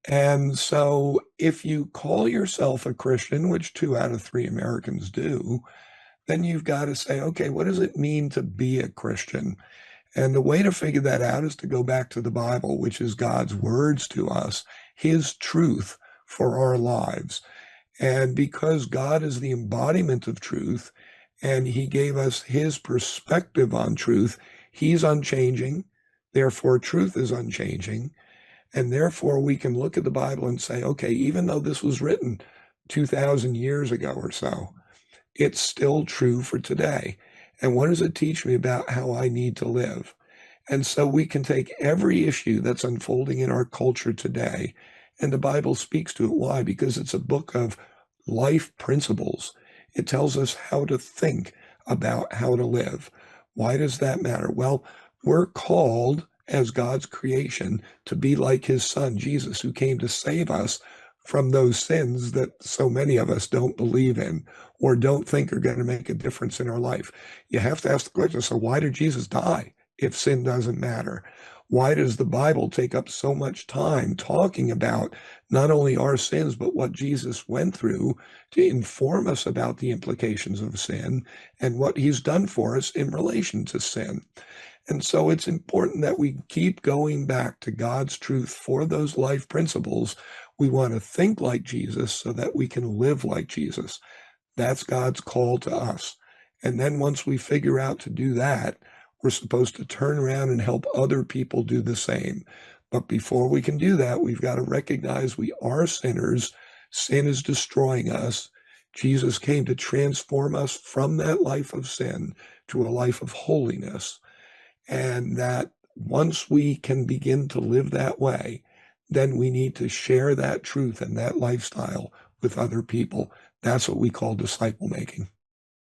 And so if you call yourself a Christian, which 2 out of 3 Americans do, then you've got to say, okay, what does it mean to be a Christian? And the way to figure that out is to go back to the Bible, which is God's words to us, his truth for our lives. And because God is the embodiment of truth, and he gave us his perspective on truth, he's unchanging. Therefore, truth is unchanging. And therefore, we can look at the Bible and say, okay, even though this was written 2,000 years ago or so, it's still true for today. And what does it teach me about how I need to live? And so we can take every issue that's unfolding in our culture today, and the Bible speaks to it. Why? Because it's a book of life principles. It tells us how to think about how to live. Why does that matter? Well, we're called as God's creation to be like his son, Jesus, who came to save us from those sins that so many of us don't believe in or don't think are going to make a difference in our life. You have to ask the question, so why did Jesus die if sin doesn't matter? Why does the Bible take up so much time talking about not only our sins, but what Jesus went through to inform us about the implications of sin and what he's done for us in relation to sin? And so it's important that we keep going back to God's truth for those life principles. We want to think like Jesus so that we can live like Jesus. That's God's call to us. And then once we figure out to do that, we're supposed to turn around and help other people do the same. But before we can do that, we've got to recognize we are sinners. Sin is destroying us. Jesus came to transform us from that life of sin to a life of holiness. And that once we can begin to live that way, then we need to share that truth and that lifestyle with other people. That's what we call disciple making.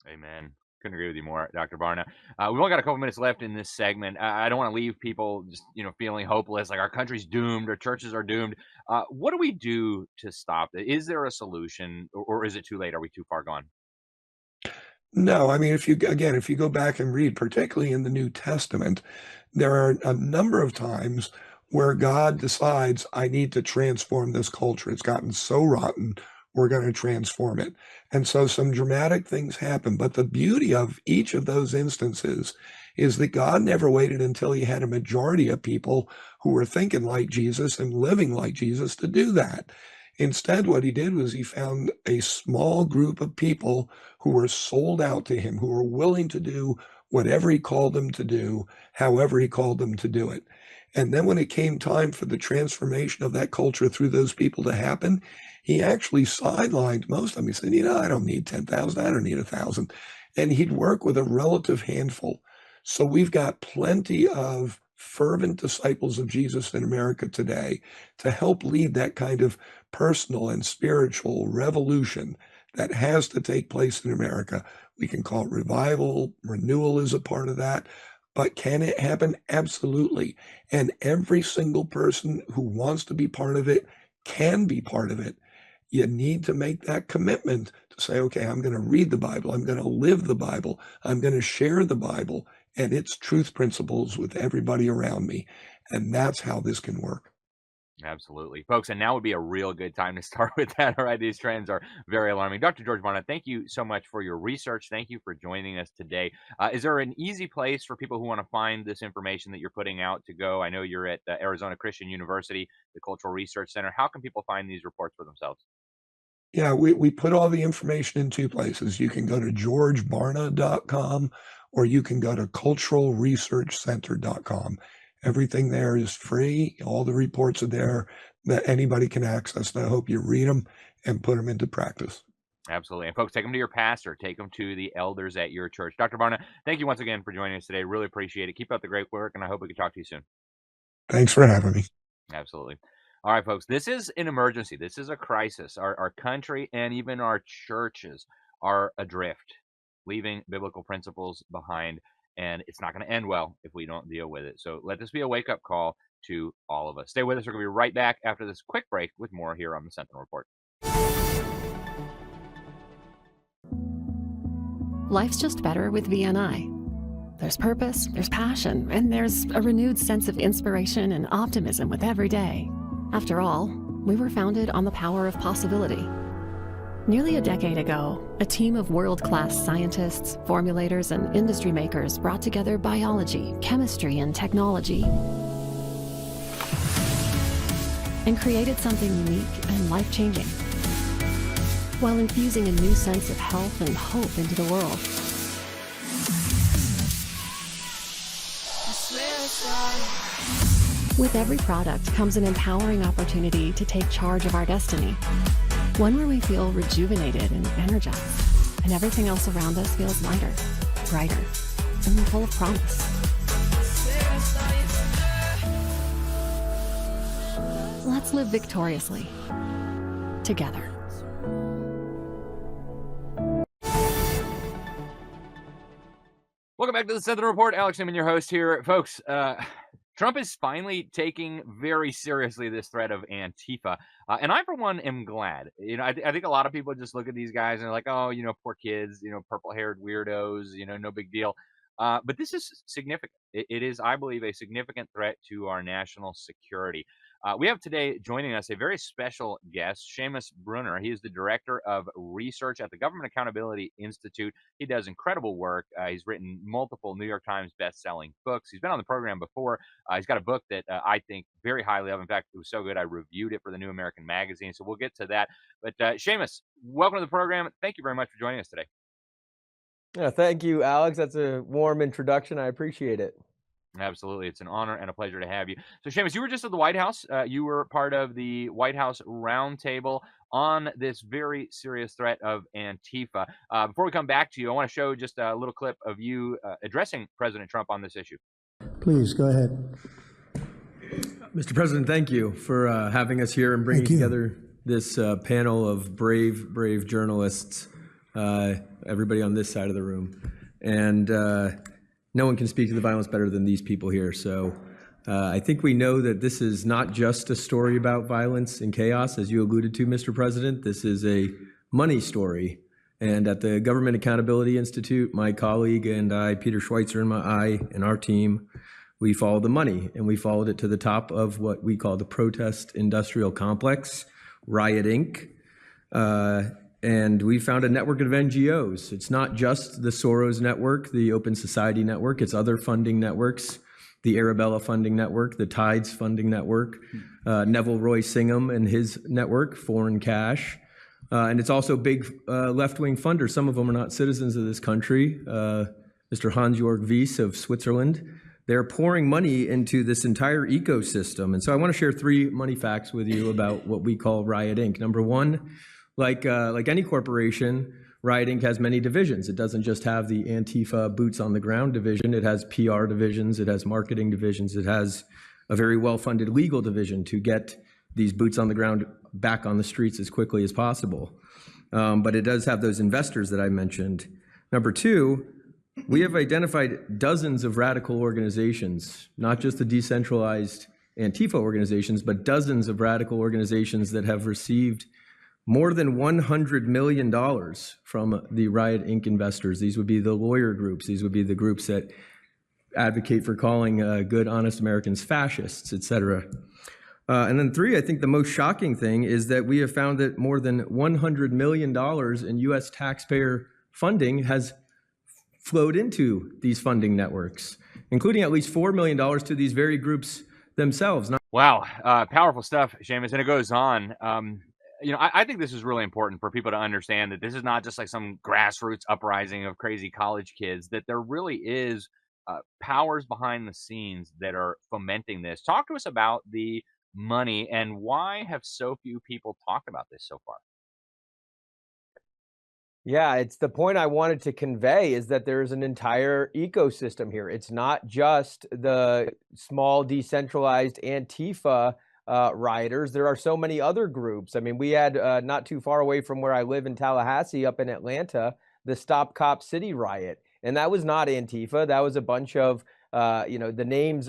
Amen. Couldn't agree with you more, Dr. Barna. We've only got a couple minutes left in this segment. I don't want to leave people just, feeling hopeless, like our country's doomed, our churches are doomed. What do we do to stop it? Is there a solution, or is it too late? Are we too far gone? No, I mean, if you go back and read, particularly in the New Testament, there are a number of times where God decides, I need to transform this culture. It's gotten so rotten, we're going to transform it. And so some dramatic things happen. But the beauty of each of those instances is that God never waited until he had a majority of people who were thinking like Jesus and living like Jesus to do that. Instead, what he did was he found a small group of people who were sold out to him, who were willing to do whatever he called them to do, however he called them to do it. And then when it came time for the transformation of that culture through those people to happen, he actually sidelined most of them. He said, I don't need 10,000, I don't need 1,000. And he'd work with a relative handful. So we've got plenty of fervent disciples of Jesus in America today to help lead that kind of personal and spiritual revolution that has to take place in America. We can call it revival, renewal is a part of that. But can it happen? Absolutely. And every single person who wants to be part of it can be part of it. You need to make that commitment to say, okay, I'm going to read the Bible. I'm going to live the Bible. I'm going to share the Bible and its truth principles with everybody around me. And that's how this can work. Absolutely. Folks, and now would be a real good time to start with that. All right, these trends are very alarming. Dr. George Barna, thank you so much for your research. Thank you for joining us today. Is there an easy place for people who want to find this information that you're putting out to go? I know you're at Arizona Christian University, the Cultural Research Center. How can people find these reports for themselves? Yeah, we put all the information in two places. You can go to georgebarna.com or you can go to culturalresearchcenter.com. Everything there is free. All the reports are there that anybody can access. And I hope you read them and put them into practice. Absolutely. And folks, take them to your pastor. Take them to the elders at your church. Dr. Barna, thank you once again for joining us today. Really appreciate it. Keep up the great work, and I hope we can talk to you soon. Thanks for having me. Absolutely. All right, folks, this is an emergency. This is a crisis. Our country and even our churches are adrift, leaving biblical principles behind, and it's not going to end well if we don't deal with it. So let this be a wake-up call to all of us. Stay with us. We're going to be right back after this quick break with more here on the Sentinel Report. Life's just better with VNI. There's purpose, there's passion, and there's a renewed sense of inspiration and optimism with every day. After all, we were founded on the power of possibility. Nearly a decade ago, a team of world-class scientists, formulators, and industry makers brought together biology, chemistry, and technology and created something unique and life-changing, while infusing a new sense of health and hope into the world. With every product comes an empowering opportunity to take charge of our destiny. One where we feel rejuvenated and energized, and everything else around us feels lighter, brighter, and full of promise. Let's live victoriously, together. Welcome back to the Sentinel Report. Alex Newman, your host here. Folks, Trump is finally taking very seriously this threat of Antifa. And I, for one, am glad. I think a lot of people just look at these guys and they're like, oh, poor kids, purple-haired weirdos, no big deal. But this is significant. It is, I believe, a significant threat to our national security. We have today joining us a very special guest, Seamus Bruner. He is the director of research at the Government Accountability Institute. He does incredible work. He's written multiple New York Times best-selling books. He's been on the program before. He's got a book that I think very highly of. In fact, it was so good I reviewed it for the New American Magazine. So we'll get to that. But Seamus, welcome to the program. Thank you very much for joining us today. Yeah, thank you, Alex. That's a warm introduction. I appreciate it. Absolutely. It's an honor and a pleasure to have you. So, Seamus, you were just at the White House. You were part of the White House roundtable on this very serious threat of Antifa. Before we come back to you, I want to show just a little clip of you addressing President Trump on this issue. Please, go ahead. Mr. President, thank you for having us here and bringing together this panel of brave journalists, everybody on this side of the room. And no one can speak to the violence better than these people here. So I think we know that this is not just a story about violence and chaos, as you alluded to, Mr. President. This is a money story. And at the Government Accountability Institute, my colleague and I, Peter Schweitzer and our team, we followed the money, and we followed it to the top of what we call the protest industrial complex, Riot Inc. And we found a network of NGOs. It's not just the Soros network, the Open Society network, it's other funding networks, the Arabella funding network, the Tides funding network, Neville Roy Singham and his network, Foreign Cash. And it's also big left-wing funders. Some of them are not citizens of this country. Mr. Hans-Jörg Wyss of Switzerland. They're pouring money into this entire ecosystem. And so I want to share 3 money facts with you about what we call Riot Inc. Number one, like any corporation, Riot Inc. has many divisions. It doesn't just have the Antifa boots on the ground division. It has PR divisions. It has marketing divisions. It has a very well-funded legal division to get these boots on the ground back on the streets as quickly as possible. But it does have those investors that I mentioned. Number two, we have identified dozens of radical organizations, not just the decentralized Antifa organizations, but dozens of radical organizations that have received more than $100 million from the Riot Inc. investors. These would be the lawyer groups. These would be the groups that advocate for calling good, honest Americans fascists, et cetera. And then three, I think the most shocking thing is that we have found that more than $100 million in U.S. taxpayer funding has flowed into these funding networks, including at least $4 million to these very groups themselves. Wow, powerful stuff, Seamus, and it goes on. I think this is really important for people to understand that this is not just like some grassroots uprising of crazy college kids, that there really is powers behind the scenes that are fomenting this. Talk to us about the money and why have so few people talked about this so far? Yeah, it's the point I wanted to convey is that there's an entire ecosystem here. It's not just the small decentralized Antifa rioters. There are so many other groups. I mean, we had not too far away from where I live in Tallahassee up in Atlanta, the Stop Cop City riot. And that was not Antifa. That was a bunch of, the names,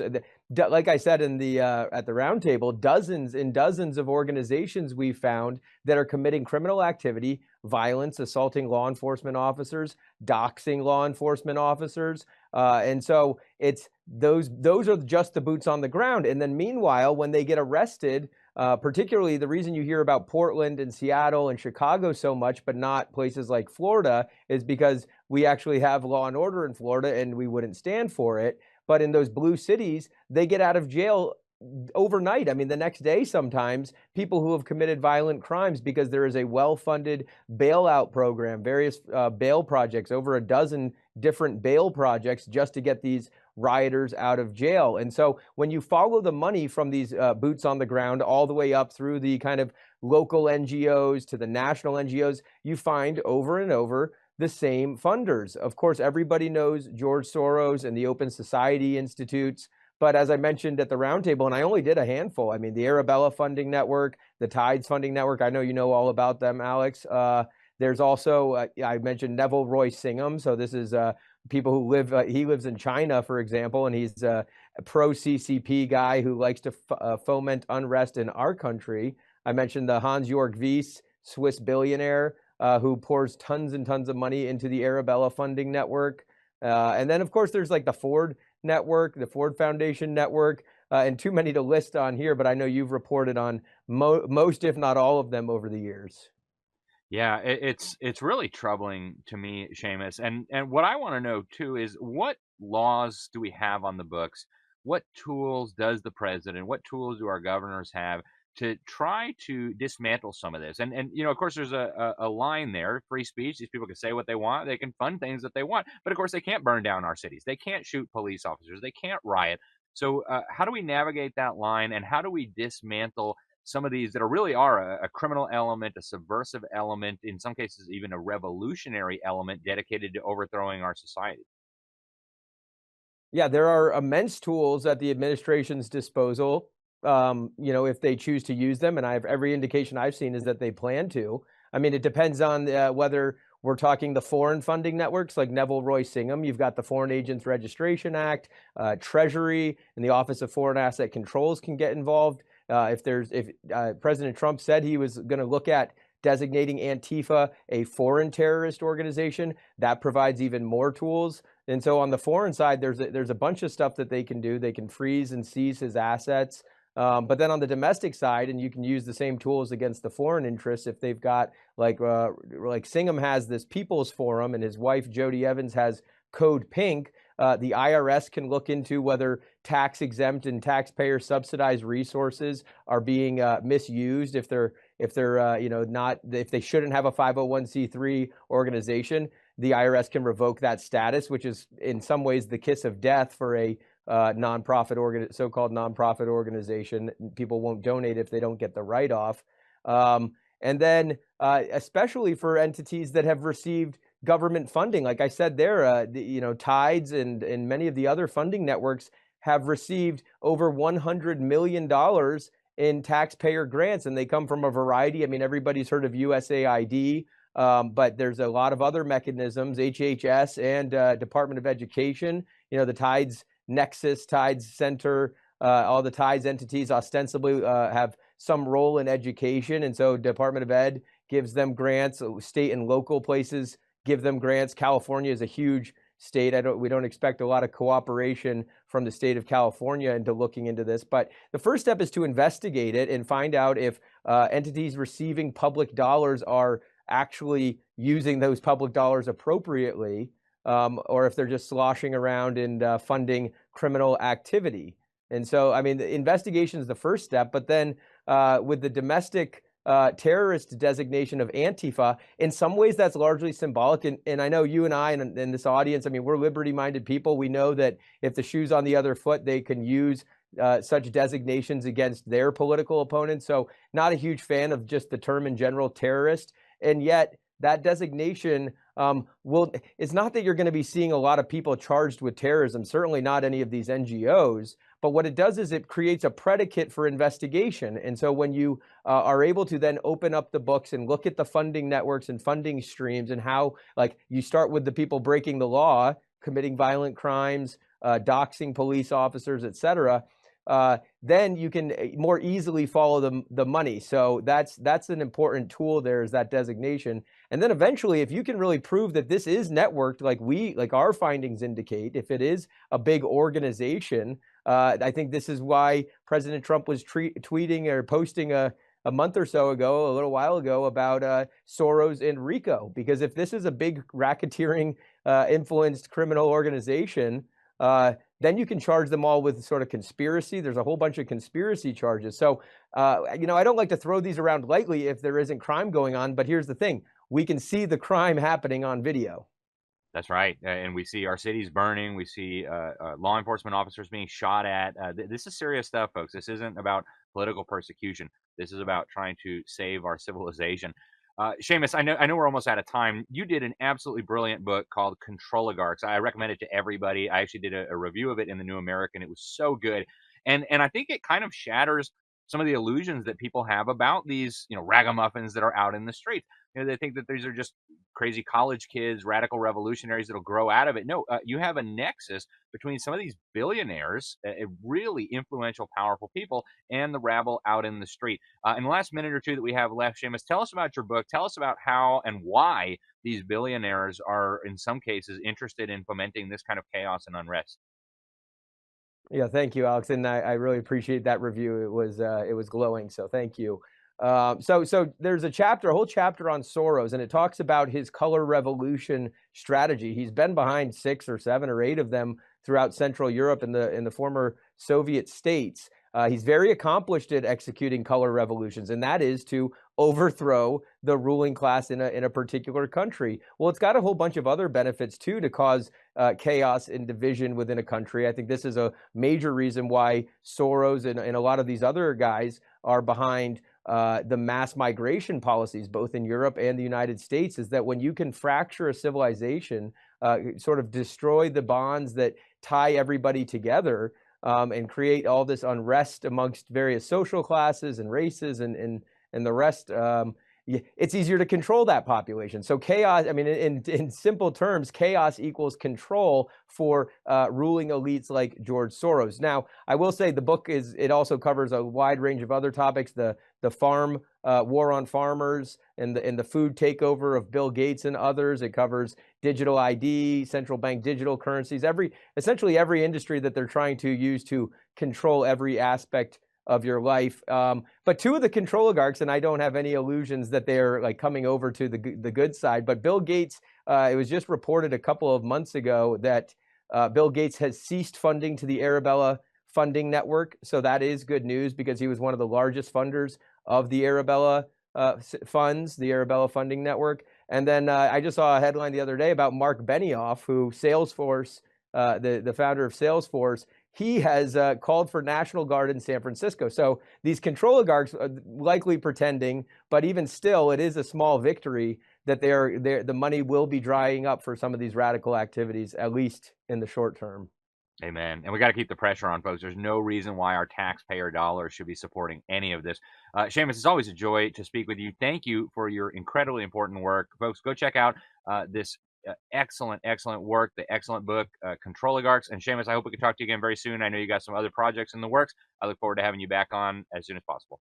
like I said in the at the roundtable, dozens of organizations we found that are committing criminal activity, violence, assaulting law enforcement officers, doxing law enforcement officers. And so it's those are just the boots on the ground. And then meanwhile, when they get arrested, particularly the reason you hear about Portland and Seattle and Chicago so much, but not places like Florida, is because we actually have law and order in Florida and we wouldn't stand for it. But in those blue cities, they get out of jail overnight. I mean, the next day sometimes, people who have committed violent crimes, because there is a well-funded bailout program, various bail projects, over a dozen different bail projects just to get these rioters out of jail. And so when you follow the money from these boots on the ground all the way up through the kind of local NGOs to the national NGOs, you find over and over the same funders. Of course, everybody knows George Soros and the Open Society Institutes. But as I mentioned at the roundtable, and I only did a handful, I mean, the Arabella Funding Network, the Tides Funding Network, I know you know all about them, Alex. There's also, I mentioned Neville Roy Singham. So this is people who live, he lives in China, for example, and he's a pro-CCP guy who likes to foment unrest in our country. I mentioned the Hans-Jörg Wyss, Swiss billionaire, who pours tons and tons of money into the Arabella Funding Network. And then, of course, there's like the Ford Network, the Ford Foundation Network, and too many to list on here, but I know you've reported on most, if not all of them over the years. Yeah, it's really troubling to me, Seamus. And what I want to know too is what laws do we have on the books? What tools does the president, what tools do our governors have to try to dismantle some of this? And of course, there's a line there, free speech. These people can say what they want. They can fund things that they want. But of course, they can't burn down our cities. They can't shoot police officers. They can't riot. So how do we navigate that line? And how do we dismantle some of these that really are a criminal element, a subversive element, in some cases, even a revolutionary element dedicated to overthrowing our society? Yeah, there are immense tools at the administration's disposal. If they choose to use them, and every indication I've seen is that they plan to. I mean, it depends on whether we're talking the foreign funding networks like Neville Roy Singham. You've got the Foreign Agents Registration Act, Treasury, and the Office of Foreign Asset Controls can get involved. If President Trump said he was going to look at designating Antifa a foreign terrorist organization, that provides even more tools. And so on the foreign side, there's a bunch of stuff that they can do. They can freeze and seize his assets. But then on the domestic side, and you can use the same tools against the foreign interests if they've got like Singham has this People's Forum and his wife Jody Evans has Code Pink. The IRS can look into whether tax exempt and taxpayer subsidized resources are being misused if they shouldn't have a 501c3 organization. The IRS can revoke that status, which is in some ways the kiss of death for a so-called nonprofit organization. People won't donate if they don't get the write-off. And then especially for entities that have received government funding, like I said there, Tides and many of the other funding networks have received over $100 million in taxpayer grants, and they come from a variety. I mean, everybody's heard of USAID, but there's a lot of other mechanisms, HHS and Department of Education. The Tides Nexus, Tides Center, all the Tides entities ostensibly have some role in education. And so Department of Ed gives them grants, state and local places give them grants. California is a huge state. We don't expect a lot of cooperation from the state of California into looking into this. But the first step is to investigate it and find out if entities receiving public dollars are actually using those public dollars appropriately, or if they're just sloshing around and funding criminal activity. And so, I mean, the investigation is the first step, but then with the domestic terrorist designation of Antifa, in some ways that's largely symbolic. And I know you and I and this audience, I mean, we're liberty-minded people. We know that if the shoe's on the other foot, they can use such designations against their political opponents. So not a huge fan of just the term in general, terrorist. And yet that designation it's not that you're going to be seeing a lot of people charged with terrorism, certainly not any of these NGOs. But what it does is it creates a predicate for investigation. And so when you are able to then open up the books and look at the funding networks and funding streams and how, like, you start with the people breaking the law, committing violent crimes, doxing police officers, et cetera, then you can more easily follow the money. So that's an important tool there, is that designation. And then eventually, if you can really prove that this is networked, like our findings indicate, if it is a big organization, I think this is why President Trump was tweeting or posting a month or so ago, a little while ago, about Soros and RICO. Because if this is a big racketeering influenced criminal organization, then you can charge them all with sort of conspiracy. There's a whole bunch of conspiracy charges. So, I don't like to throw these around lightly if there isn't crime going on. But here's the thing. We can see the crime happening on video. That's right. And we see our cities burning. We see law enforcement officers being shot at. This is serious stuff, folks. This isn't about political persecution. This is about trying to save our civilization. Seamus, I know we're almost out of time. You did an absolutely brilliant book called Controligarchs. I recommend it to everybody. I actually did a review of it in the New American. It was so good. And I think it kind of shatters some of the illusions that people have about these, ragamuffins that are out in the streets. They think that these are just crazy college kids, radical revolutionaries that'll grow out of it. No, you have a nexus between some of these billionaires, really influential, powerful people, and the rabble out in the street. In the last minute or two that we have left, Seamus, tell us about your book. Tell us about how and why these billionaires are, in some cases, interested in fomenting this kind of chaos and unrest. Yeah, thank you, Alex, and I really appreciate that review. It was glowing, so thank you. So there's a whole chapter on Soros, and it talks about his color revolution strategy. He's been behind 6 or 7 or 8 of them throughout Central Europe and in the former Soviet states. He's very accomplished at executing color revolutions, and that is to overthrow the ruling class in a particular country. Well, it's got a whole bunch of other benefits too, to cause chaos and division within a country. I think this is a major reason why Soros and a lot of these other guys are behind the mass migration policies, both in Europe and the United States, is that when you can fracture a civilization, sort of destroy the bonds that tie everybody together, and create all this unrest amongst various social classes and races and the rest, it's easier to control that population. So chaos, I mean, in simple terms, chaos equals control for ruling elites like George Soros. Now, I will say the book it also covers a wide range of other topics, the farm war on farmers and the food takeover of Bill Gates and others. It covers digital ID, central bank digital currencies, essentially every industry that they're trying to use to control every aspect of your life. But 2 of the controligarchs, and I don't have any illusions that they're like coming over to the good side, but Bill Gates, it was just reported a couple of months ago that Bill Gates has ceased funding to the Arabella funding network. So that is good news, because he was one of the largest funders of the Arabella funds, the Arabella funding network. And then I just saw a headline the other day about Mark Benioff, who Salesforce, the founder of Salesforce, he has called for National Guard in San Francisco. So these controligarchs are likely pretending, but even still, it is a small victory that the money will be drying up for some of these radical activities, at least in the short term. Amen. And we got to keep the pressure on, folks. There's no reason why our taxpayer dollars should be supporting any of this. Seamus, it's always a joy to speak with you. Thank you for your incredibly important work. Folks, go check out this excellent work, the excellent book, Controligarchs. And Seamus, I hope we can talk to you again very soon. I know you got some other projects in the works. I look forward to having you back on as soon as possible.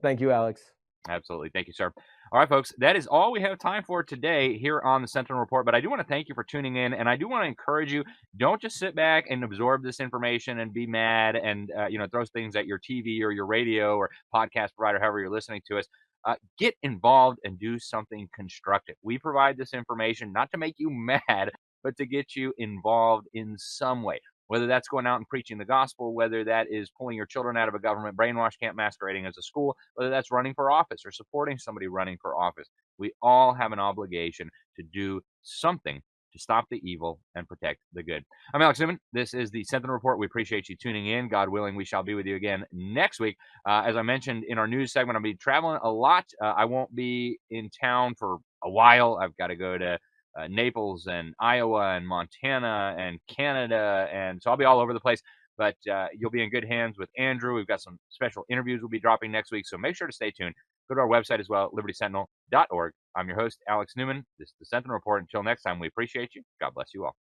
Thank you, Alex. Absolutely. Thank you, sir. All right, folks, that is all we have time for today here on the Sentinel Report. But I do want to thank you for tuning in, and I do want to encourage you, don't just sit back and absorb this information and be mad and, throw things at your TV or your radio or podcast provider, however you're listening to us. Get involved and do something constructive. We provide this information not to make you mad, but to get you involved in some way. Whether that's going out and preaching the gospel, whether that is pulling your children out of a government brainwash camp masquerading as a school, whether that's running for office or supporting somebody running for office. We all have an obligation to do something to stop the evil and protect the good. I'm Alex Newman. This is the Sentinel Report. We appreciate you tuning in. God willing, we shall be with you again next week. As I mentioned in our news segment, I'll be traveling a lot. I won't be in town for a while. I've got to go to Naples and Iowa and Montana and Canada, and so I'll be all over the place, but you'll be in good hands with Andrew. We've got some special interviews we'll be dropping next week, so make sure to stay tuned. Go to our website as well, libertysentinel.org. I'm your host, Alex Newman. This is the Sentinel Report. Until next time, we appreciate you. God bless you all.